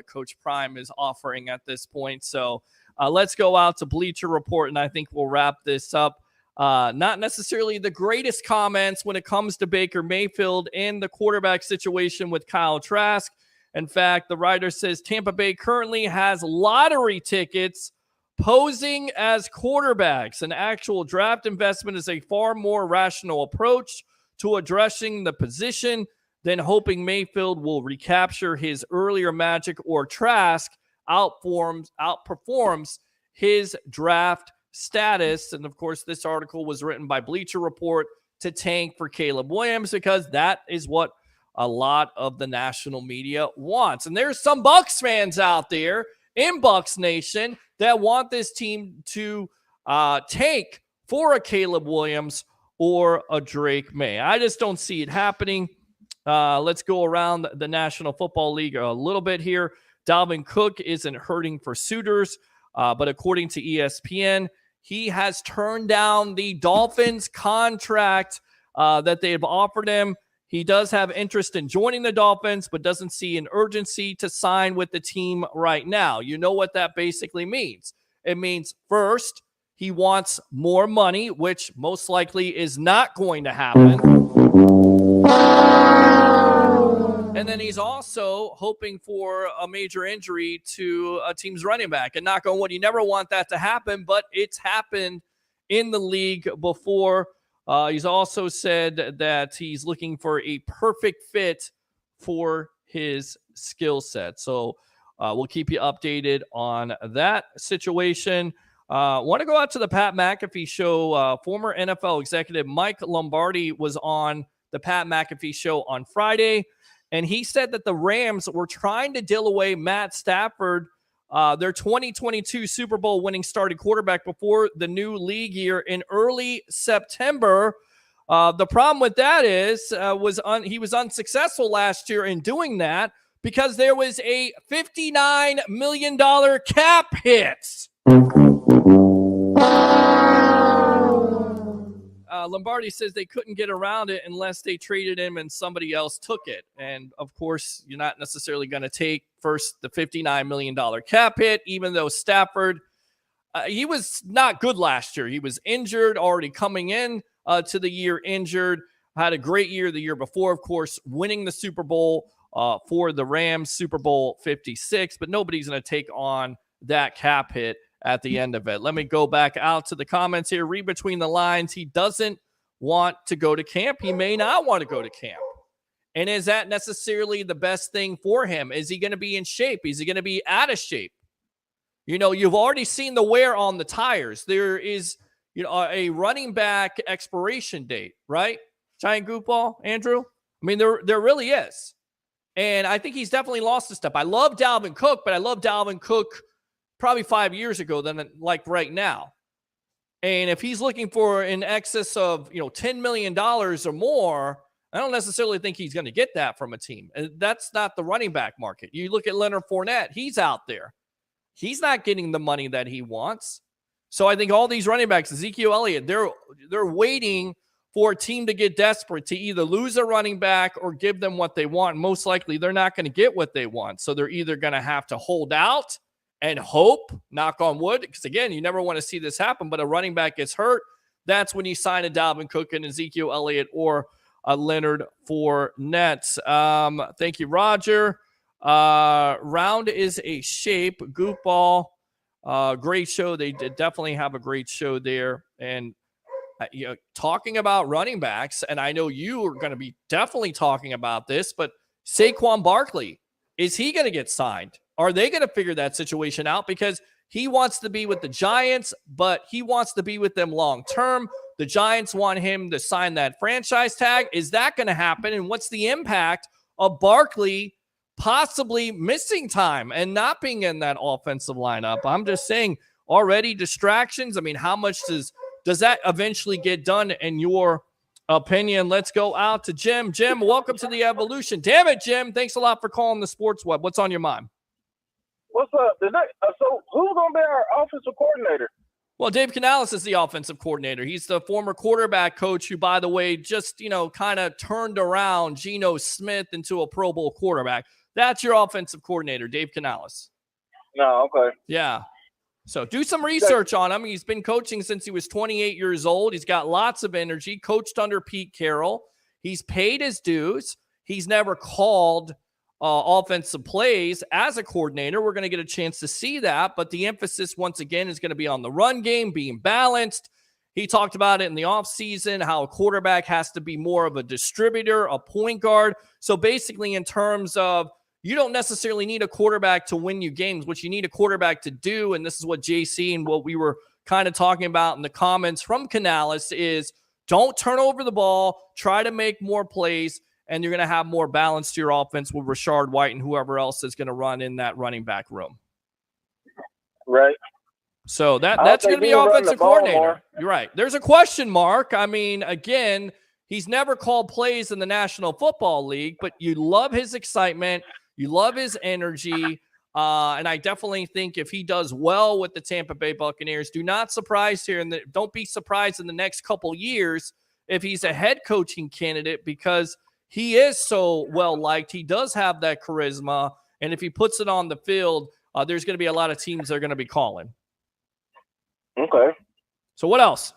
Coach Prime is offering at this point. So let's go out to Bleacher Report, and I think we'll wrap this up. Not necessarily the greatest comments when it comes to Baker Mayfield and the quarterback situation with Kyle Trask. In fact, the writer says Tampa Bay currently has lottery tickets posing as quarterbacks. An actual draft investment is a far more rational approach to addressing the position than hoping Mayfield will recapture his earlier magic or Trask outperforms his draft status. And of course, this article was written by Bleacher Report to tank for Caleb Williams because that is what a lot of the national media wants. And there's some Bucs fans out there in Bucs Nation that want this team to tank for a Caleb Williams or a Drake May. I just don't see it happening. Let's go around the National Football League a little bit here. Dalvin Cook isn't hurting for suitors, but according to ESPN, he has turned down the Dolphins contract that they have offered him. He does have interest in joining the Dolphins, but doesn't see an urgency to sign with the team right now. You know what that basically means. It means, first, he wants more money, which most likely is not going to happen. And then he's also hoping for a major injury to a team's running back. And knock on wood, you never want that to happen, but it's happened in the league before. He's also said that he's looking for a perfect fit for his skill set. So we'll keep you updated on that situation. Want to go out to the Pat McAfee show. Former NFL executive Mike Lombardi was on the Pat McAfee show on Friday, and he said that the Rams were trying to deal away Matt Stafford, their 2022 Super Bowl winning starting quarterback, before the new league year in early September. The problem with that is he was unsuccessful last year in doing that because there was a $59 million cap hit. Lombardi says they couldn't get around it unless they traded him and somebody else took it. And, of course, you're not necessarily going to take first the $59 million cap hit, even though Stafford, he was not good last year. He was injured, already coming in to the year injured. Had a great year the year before, of course, winning the Super Bowl for the Rams, Super Bowl 56. But nobody's going to take on that cap hit at the end of it. Let me go back out to the comments here. Read between the lines. He doesn't want to go to camp. He may not want to go to camp. And is that necessarily the best thing for him? Is he going to be in shape? Is he going to be out of shape? You know, you've already seen the wear on the tires. There is, a running back expiration date, right? Giant goofball, Andrew? I mean, there really is. And I think he's definitely lost a step. I love Dalvin Cook, but I love Dalvin Cook probably 5 years ago than like right now. And if he's looking for in excess of, $10 million or more, I don't necessarily think he's going to get that from a team. That's not the running back market. You look at Leonard Fournette, he's out there. He's not getting the money that he wants. So I think all these running backs, Ezekiel Elliott, they're waiting for a team to get desperate to either lose a running back or give them what they want. Most likely they're not going to get what they want. So they're either going to have to hold out and hope, knock on wood, because again, you never want to see this happen, but a running back gets hurt. That's when you sign a Dalvin Cook and Ezekiel Elliott or a Leonard Fournette. Thank you, Roger. Round is a shape. Goofball. Great show. They definitely have a great show there. And talking about running backs, and I know you are going to be definitely talking about this, but Saquon Barkley, is he going to get signed? Are they going to figure that situation out? Because He wants to be with the Giants, but he wants to be with them long term. The Giants want him to sign that franchise tag. Is that going to happen? And what's the impact of Barkley possibly missing time and not being in that offensive lineup? I'm just saying, already distractions. I mean, how much does that eventually get done in your opinion? Let's go out to Jim. Jim, welcome to the Evolution. Damn it, Jim. Thanks a lot for calling the Sports Web. What's on your mind? What's up? So who's going to be our offensive coordinator? Well, Dave Canales is the offensive coordinator. He's the former quarterback coach who, by the way, just, kind of turned around Geno Smith into a Pro Bowl quarterback. That's your offensive coordinator, Dave Canales. No, okay. Yeah. So do some research on him. He's been coaching since he was 28 years old. He's got lots of energy, coached under Pete Carroll. He's paid his dues. He's never called offensive plays as a coordinator. We're going to get a chance to see that, but the emphasis once again is going to be on the run game, being balanced. He talked about it in the offseason, how a quarterback has to be more of a distributor, a point guard. So basically in terms of, you don't necessarily need a quarterback to win you games. What you need a quarterback to do, and this is what JC and what we were kind of talking about in the comments from Canales, is don't turn over the ball, try to make more plays, and you're going to have more balance to your offense with Rashard White and whoever else is going to run in that running back room. Right. So that's going to be offensive coordinator. You're right. There's a question mark. I mean, again, he's never called plays in the National Football League, but you love his excitement. You love his energy. And I definitely think if he does well with the Tampa Bay Buccaneers, do not surprise here. And don't be surprised in the next couple years if he's a head coaching candidate, because he is so well liked. He does have that charisma. And if he puts it on the field, there's going to be a lot of teams that are going to be calling. Okay. So what else?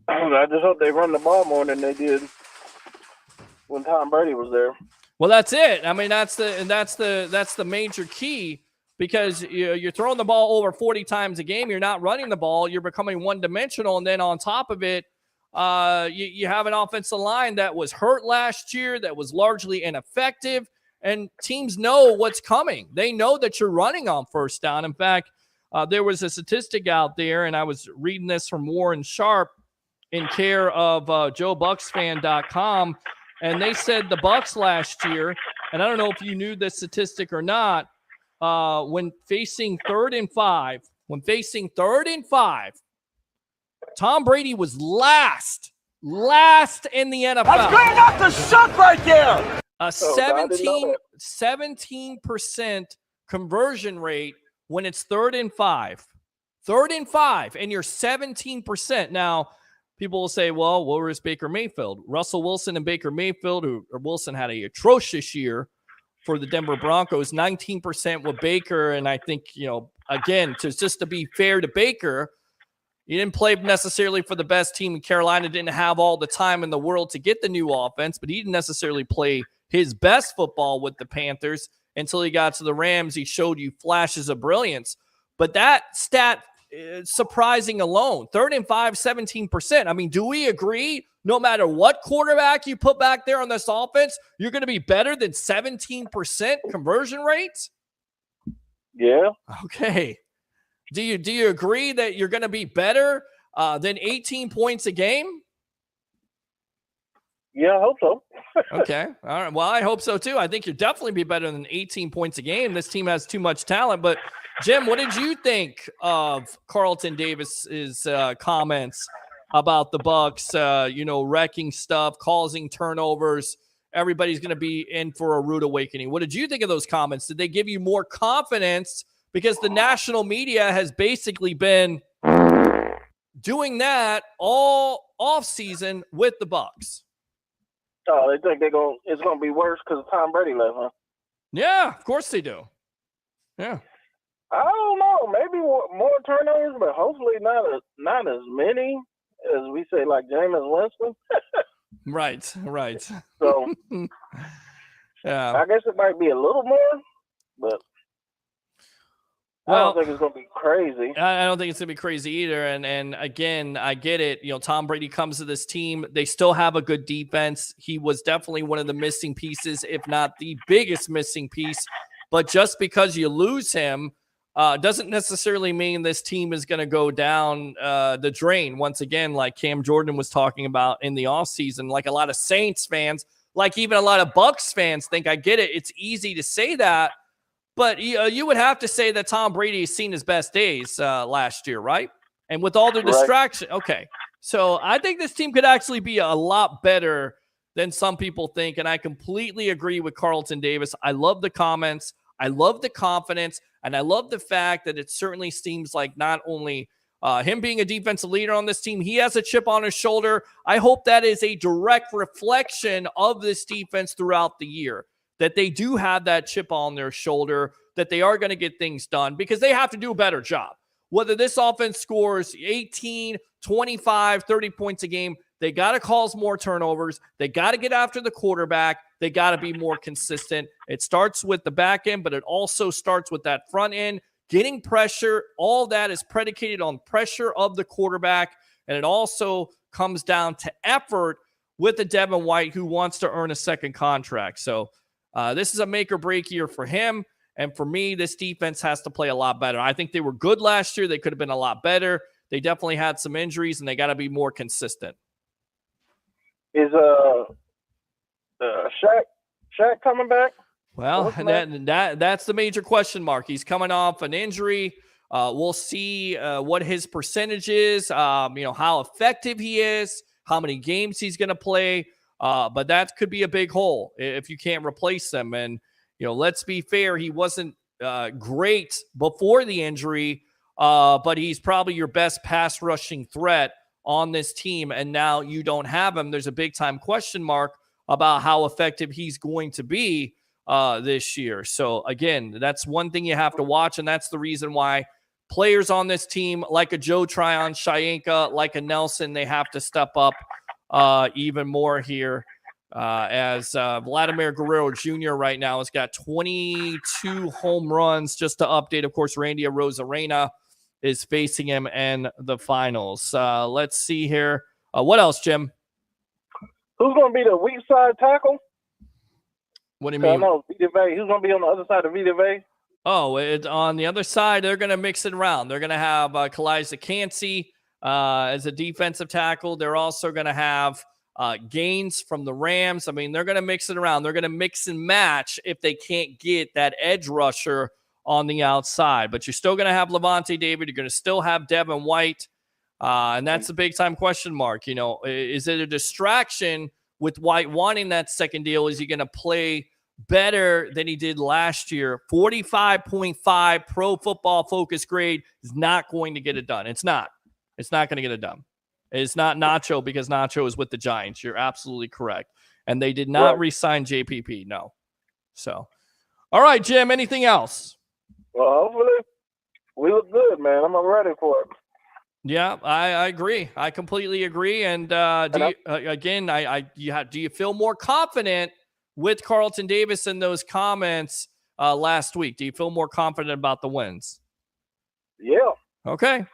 I just hope they run the ball more than they did when Tom Brady was there. Well, that's it. I mean, that's the major key, because you're throwing the ball over 40 times a game. You're not running the ball. You're becoming one-dimensional. And then on top of it, you have an offensive line that was hurt last year, that was largely ineffective, and teams know what's coming. They know that you're running on first down. In fact, there was a statistic out there, and I was reading this from Warren Sharp in care of JoeBucksFan.com, and they said the Bucs last year, and I don't know if you knew this statistic or not, when facing 3rd and 5, Tom Brady was last in the NFL. That's great enough to suck right there. A 17% conversion rate when it's 3rd and 5. 3rd and 5, and you're 17%. Now, people will say, well, where is Baker Mayfield? Russell Wilson and Baker Mayfield, Wilson had an atrocious year for the Denver Broncos, 19% with Baker. And I think, again, just to be fair to Baker, he didn't play necessarily for the best team in Carolina, didn't have all the time in the world to get the new offense, but he didn't necessarily play his best football with the Panthers until he got to the Rams. He showed you flashes of brilliance. But that stat is surprising alone. 3rd and 5, 17%. I mean, do we agree no matter what quarterback you put back there on this offense, you're going to be better than 17% conversion rates? Yeah. Okay. Do you agree that you're going to be better than 18 points a game? Yeah, I hope so. Okay. All right. Well, I hope so too. I think you'll definitely be better than 18 points a game. This team has too much talent. But Jim, what did you think of Carlton Davis's comments about the Bucs, wrecking stuff, causing turnovers? Everybody's going to be in for a rude awakening. What did you think of those comments? Did they give you more confidence? Because the national media has basically been doing that all offseason with the Bucs. Oh, they think it's going to be worse because Tom Brady left, huh? Yeah, of course they do. Yeah. I don't know. Maybe more turnovers, but hopefully not as many as we say, like Jameis Winston. Right. So, yeah. I guess it might be a little more, but I don't think it's going to be crazy. I don't think it's going to be crazy either. And again, I get it. Tom Brady comes to this team. They still have a good defense. He was definitely one of the missing pieces, if not the biggest missing piece. But just because you lose him, doesn't necessarily mean this team is going to go down the drain once again, like Cam Jordan was talking about in the offseason. Like a lot of Saints fans, like even a lot of Bucs fans think, I get it. It's easy to say that, but you would have to say that Tom Brady has seen his best days last year, right? And with all the distraction. Okay. So I think this team could actually be a lot better than some people think. And I completely agree with Carlton Davis. I love the comments. I love the confidence. And I love the fact that it certainly seems like not only him being a defensive leader on this team, he has a chip on his shoulder. I hope that is a direct reflection of this defense throughout the year, that they do have that chip on their shoulder, that they are going to get things done because they have to do a better job. Whether this offense scores 18, 25, 30 points a game, they got to cause more turnovers. They got to get after the quarterback. They got to be more consistent. It starts with the back end, but it also starts with that front end, getting pressure. All that is predicated on pressure of the quarterback, and it also comes down to effort with the Devin White, who wants to earn a second contract. So this is a make or break year for him. And for me, this defense has to play a lot better. I think they were good last year. They could have been a lot better. They definitely had some injuries, and they got to be more consistent. Is Shaq coming back? Well, that's the major question mark. He's coming off an injury. We'll see what his percentage is, how effective he is, how many games he's going to play. But that could be a big hole if you can't replace them. And, let's be fair. He wasn't great before the injury, but he's probably your best pass rushing threat on this team. And now you don't have him. There's a big time question mark about how effective he's going to be this year. So again, that's one thing you have to watch. And that's the reason why players on this team, like a Joe Tryon, Shayenka, like a Nelson, they have to step up even more here. As Vladimir Guerrero Jr. right now has got 22 home runs. Just to update, of course, Randy Arozarena is facing him in the finals. Let's see here. What else, Jim? Who's going to be the weak side tackle? What do you mean? I know Vita Vea. Who's going to be on the other side of Vita Vea? Oh, on the other side, they're going to mix it around. They're going to have Kalija Cansey as a defensive tackle. They're also going to have Gaines from the Rams. I mean, they're going to mix it around. They're going to mix and match if they can't get that edge rusher on the outside. But you're still going to have Levante David. You're going to still have Devin White. And that's a big-time question mark. Is it a distraction with White wanting that second deal? Is he going to play better than he did last year? 45.5 Pro Football Focus grade is not going to get it done. It's not going to get it done. It's not Nacho because Nacho is with the Giants. You're absolutely correct. And they did not re-sign JPP. No. So, all right, Jim, anything else? Well, hopefully we look good, man. I'm ready for it. Yeah, I agree. I completely agree. And do you feel more confident with Carlton Davis in those comments last week? Do you feel more confident about the wins? Yeah. Okay.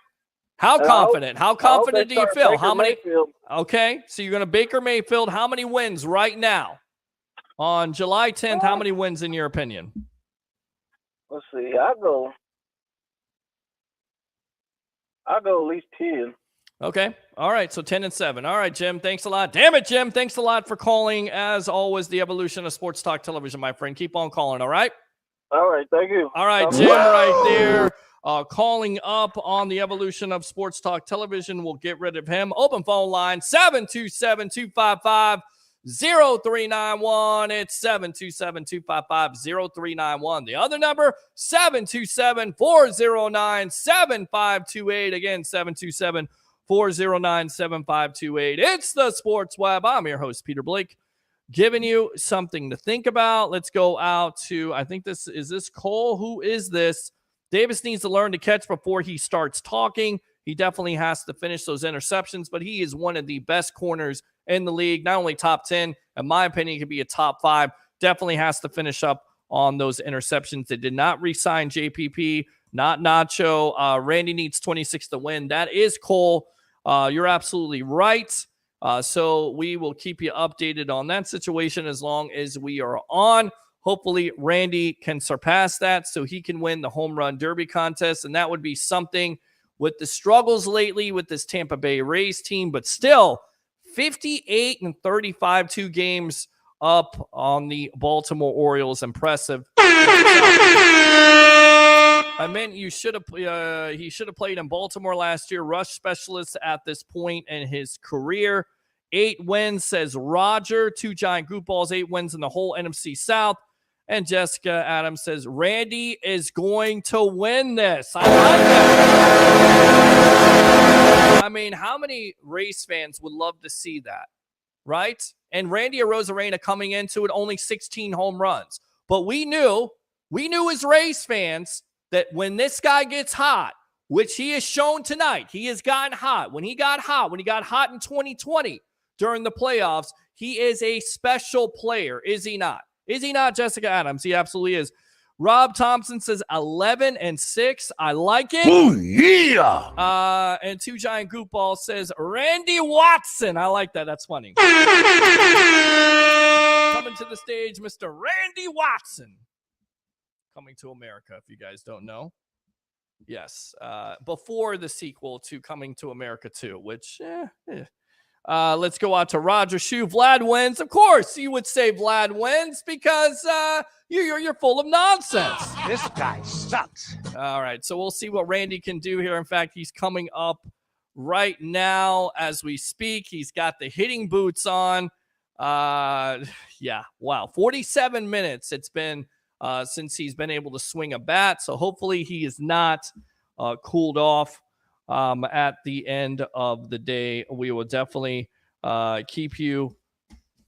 How confident? How confident do you feel? Baker How many? Mayfield. Okay, so you're going to Baker Mayfield. How many wins right now on July 10th? How many wins in your opinion? Let's see. I go at least 10. Okay. All right. So 10-7. All right, Jim. Thanks a lot. Damn it, Jim. Thanks a lot for calling. As always, the evolution of sports talk television, my friend. Keep on calling. All right. All right. Thank you. All right, Jim, right there. Calling up on the evolution of sports talk television. We'll get rid of him. Open phone line 727-255-0391. It's 727-255-0391. The other number 727-409-7528. Again, 727-409-7528. It's the Sports Web. I'm your host, Peter Blake, giving you something to think about. Let's go out to, I think this is Cole. Who is this? Davis needs to learn to catch before he starts talking. He definitely has to finish those interceptions, but he is one of the best corners in the league. Not only top 10, in my opinion, he could be a top 5. Definitely has to finish up on those interceptions. They did not re-sign JPP, not Nacho. Randy needs 26 to win. That is Cole. You're absolutely right. So we will keep you updated on that situation as long as we are on. Hopefully, Randy can surpass that so he can win the home run derby contest. And that would be something with the struggles lately with this Tampa Bay Rays team. But still, 58-35, 2 games up on the Baltimore Orioles. Impressive. I meant he should have played in Baltimore last year. Rush specialist at this point in his career. 8 wins, says Roger. 2 giant group balls, 8 wins in the whole NFC South. And Jessica Adams says, Randy is going to win this. I like that. I mean, how many Rays fans would love to see that, right? And Randy Arozarena coming into it, only 16 home runs. But we knew as Rays fans that when this guy gets hot, which he has shown tonight, he has gotten hot. When he got hot in 2020 during the playoffs, he is a special player, is he not? Is he not, Jessica Adams? He absolutely is. Rob Thompson says 11-6. I like it. Oh, yeah. And 2 giant goop balls says Randy Watson. I like that. That's funny. Coming to the stage, Mr. Randy Watson. Coming to America, if you guys don't know. Yes. Before the sequel to Coming to America 2, which, let's go out to Roger Shue. Vlad wins. Of course, you would say Vlad wins because you're full of nonsense. This guy sucks. All right, so we'll see what Randy can do here. In fact, he's coming up right now as we speak. He's got the hitting boots on. Yeah, wow. 47 minutes it's been since he's been able to swing a bat. So hopefully he is not cooled off at the end of the day. We will definitely keep you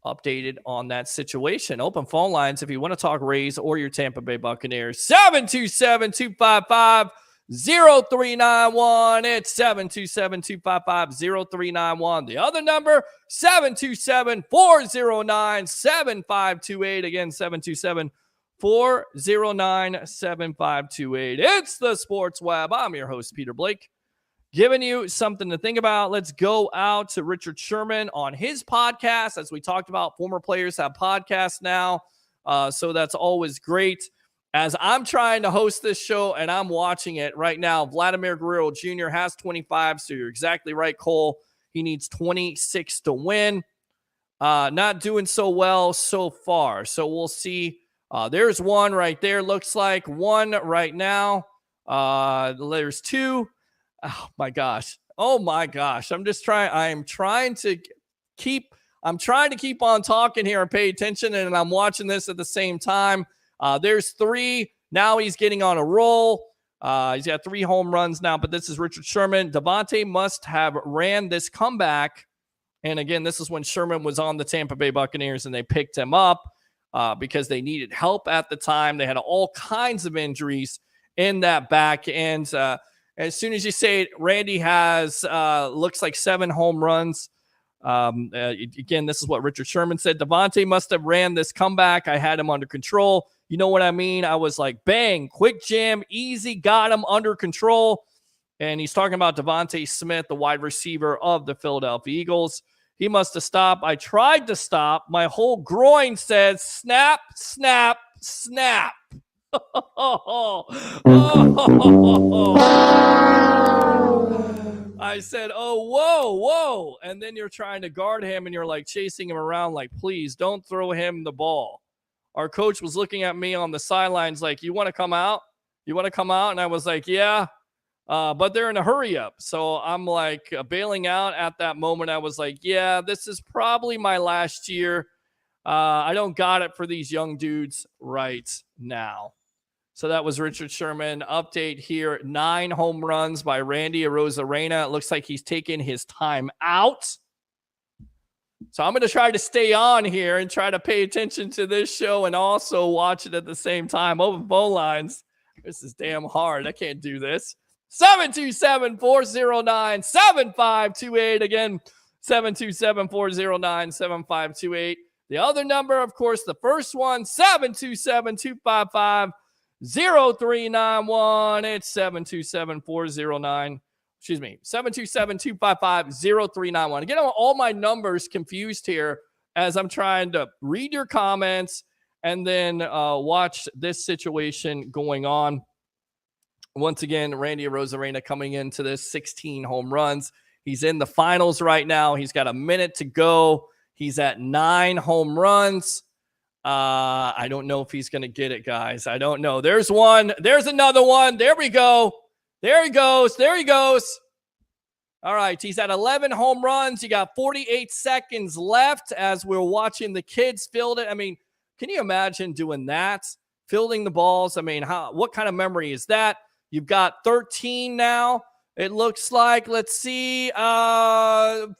updated on that situation. Open phone lines if you want to talk Rays or your Tampa Bay Buccaneers. 727-255-0391. It's 727-255-0391. The other number, 727-409-7528. Again, 727-409-7528. It's the Sports Web. I'm your host, Peter Blake, giving you something to think about. Let's go out to Richard Sherman on his podcast. As we talked about, former players have podcasts now. So that's always great. As I'm trying to host this show and I'm watching it right now, Vladimir Guerrero Jr. has 25. So you're exactly right, Cole. He needs 26 to win. Not doing so well so far. So we'll see. There's one right there. Looks like one right now. There's 2. Oh my gosh. I'm trying to keep on talking here and pay attention, and I'm watching this at the same time. There's 3. Now he's getting on a roll. He's got 3 home runs now, but this is Richard Sherman. Devontae must have ran this comeback. And again, this is when Sherman was on the Tampa Bay Buccaneers and they picked him up because they needed help at the time. They had all kinds of injuries in that back end. As soon as you say it, Randy has looks like 7 home runs. Again, this is what Richard Sherman said. Devontae must have ran this comeback. I had him under control. You know what I mean? I was like, bang, quick jam, easy, got him under control. And he's talking about Devontae Smith, the wide receiver of the Philadelphia Eagles. He must have stopped. I tried to stop. My whole groin says snap, snap, snap. I said, oh, whoa. And then you're trying to guard him and you're like chasing him around like, please don't throw him the ball. Our coach was looking at me on the sidelines like, you want to come out? And I was like, yeah, but they're in a hurry up. So I'm like bailing out at that moment. I was like, yeah, this is probably my last year. I don't got it for these young dudes right now. So that was Richard Sherman. Update here, 9 home runs by Randy Arozarena. It looks like he's taken his time out. So I'm going to try to stay on here and try to pay attention to this show and also watch it at the same time. Open phone lines. This is damn hard. I can't do this. 727-409-7528. Again, 727-409-7528. The other number, of course, the first one, 727-255-0391. It's 727-255-0391. Again, all my numbers confused here as I'm trying to read your comments and then watch this situation going on. Once again, Randy Arozarena coming into this 16 home runs. He's in the finals right now. He's got a minute to go. He's at 9 home runs. I don't know if he's going to get it, guys. I don't know. There's one. There's another one. There we go. There he goes. There he goes. All right. He's at 11 home runs. You got 48 seconds left as we're watching the kids field it. I mean, can you imagine doing that? Fielding the balls. I mean, what kind of memory is that? You've got 13 now. It looks like, let's see, was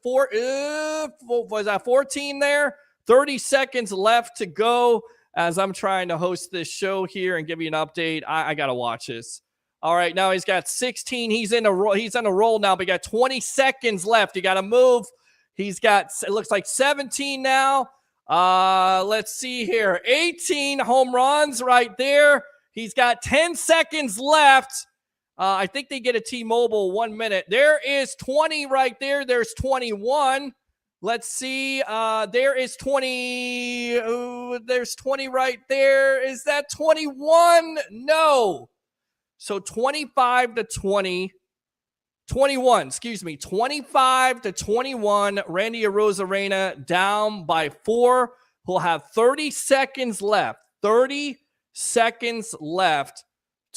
that 14 there? 30 seconds left to go as I'm trying to host this show here and give you an update. I got to watch this. All right, now he's got 16. He's on a roll now, but he got 20 seconds left. You got to move. He's got, it looks like 17 now. Let's see here. 18 home runs right there. He's got 10 seconds left. I think they get a T-Mobile 1 minute. There is 20 right there. There's 21. Let's see. There is 20. Ooh, there's 20 right there. Is that 21? No. So 25 to 20. 21, excuse me. 25 to 21. Randy Arozarena down by 4. He'll have 30 seconds left. 30 seconds left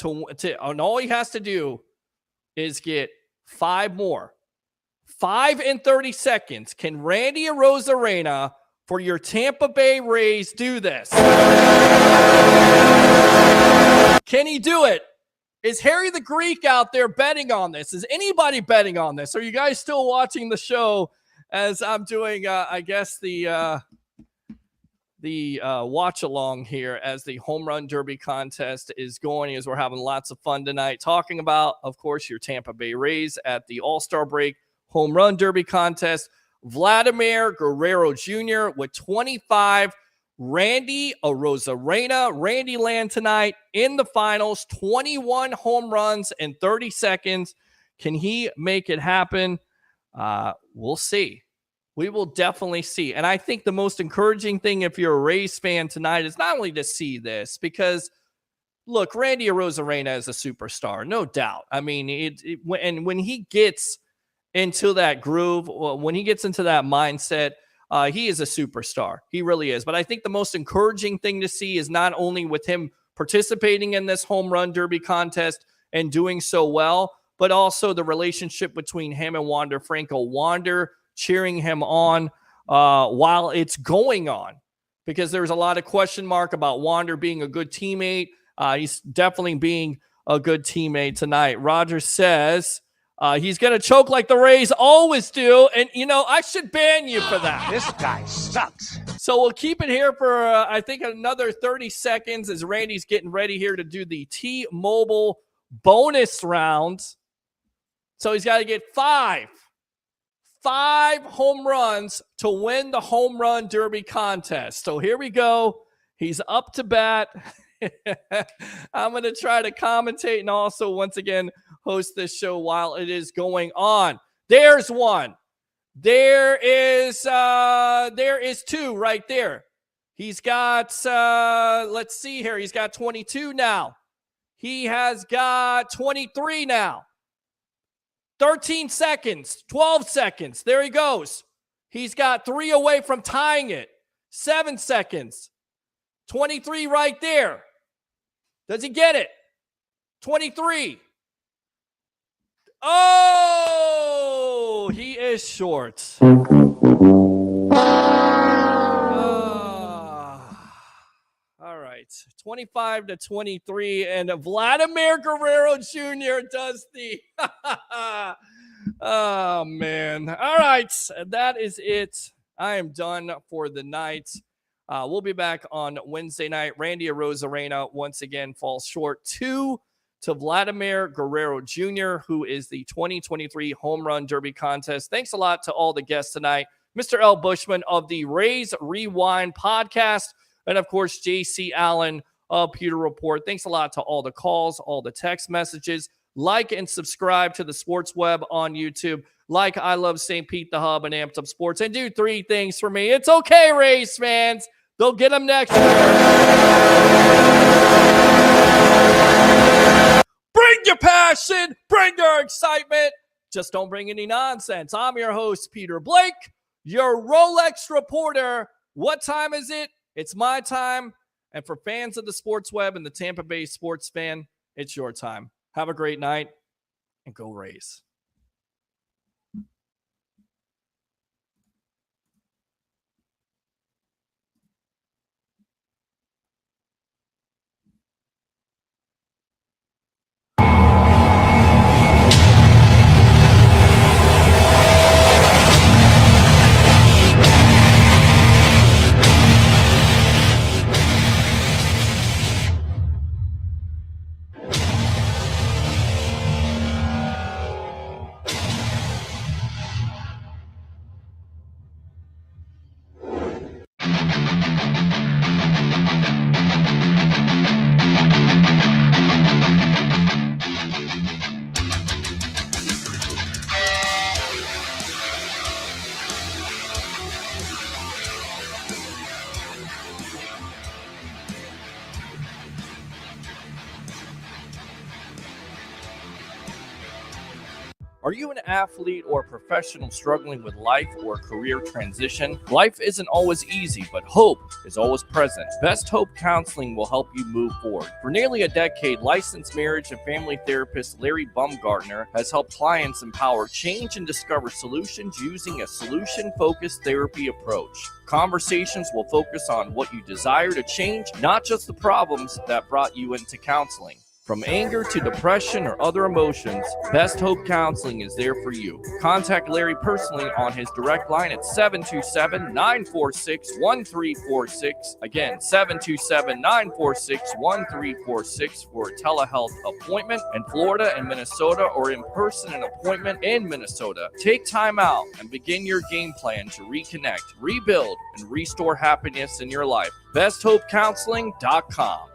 and all he has to do is get 5 more. 5 in 30 seconds. Can Randy Arozarena for your Tampa Bay Rays do this? Can he do it? Is Harry the Greek out there betting on this? Is anybody betting on this? Are you guys still watching the show as I'm doing, I guess, the watch along here as the home run derby contest is going, as we're having lots of fun tonight talking about, of course, your Tampa Bay Rays at the All-Star break home run derby contest. Vladimir Guerrero Jr. with 25. Randy Arozarena, Randy Land tonight in the finals, 21 home runs in 30 seconds. Can he make it happen? We'll see. We will definitely see. And I think the most encouraging thing if you're a Rays fan tonight is not only to see this, because, look, Randy Arozarena is a superstar, no doubt. I mean, when he gets into that groove, when he gets into that mindset, he is a superstar. He really is. But I think the most encouraging thing to see is not only with him participating in this home run derby contest and doing so well, but also the relationship between him and Wander Franco. Wander cheering him on while it's going on, because there's a lot of question mark about Wander being a good teammate. He's definitely being a good teammate tonight. Roger says he's going to choke like the Rays always do. And, I should ban you for that. This guy sucks. So we'll keep it here for, I think, another 30 seconds as Randy's getting ready here to do the T-Mobile bonus round. So he's got to get 5 home runs to win the home run derby contest. So here we go. He's up to bat. I'm going to try to commentate and also, once again, host this show while it is going on. There's one. There is 2 right there. He's got, let's see here. He's got 22 now. He has got 23 now. 13 seconds, 12 seconds. There he goes. He's got 3 away from tying it. 7 seconds. 23 right there. Does he get it? 23. Oh, he is short. All right. 25 to 23. And Vladimir Guerrero Jr. does the... Oh, man. All right. That is it. I am done for the night. We'll be back on Wednesday night. Randy Arozarena once again falls short 2 to Vladimir Guerrero Jr., who is the 2023 Home Run Derby contest. Thanks a lot to all the guests tonight. Mr. L. Bushman of the Rays Rewind podcast, and of course, JC Allen of Pewter Report. Thanks a lot to all the calls, all the text messages. Like and subscribe to the Sports Web on YouTube. Like I Love St. Pete, the Hub, and Amped Up Sports. And do 3 things for me. It's okay, Rays fans. They'll get him next year. Bring your passion, bring your excitement. Just don't bring any nonsense. I'm your host, Peter Blake, your Rolex reporter. What time is it? It's my time. And for fans of the sports web and the Tampa Bay sports fan, it's your time. Have a great night and go Rays. Are you an athlete or a professional struggling with life or career transition? Life isn't always easy, but hope is always present. Best Hope Counseling will help you move forward. For nearly a decade, licensed marriage and family therapist Larry Baumgartner has helped clients empower change and discover solutions using a solution-focused therapy approach. Conversations will focus on what you desire to change, not just the problems that brought you into counseling. From anger to depression or other emotions, Best Hope Counseling is there for you. Contact Larry personally on his direct line at 727-946-1346. Again, 727-946-1346 for a telehealth appointment in Florida and Minnesota, or in person an appointment in Minnesota. Take time out and begin your game plan to reconnect, rebuild, and restore happiness in your life. BestHopeCounseling.com.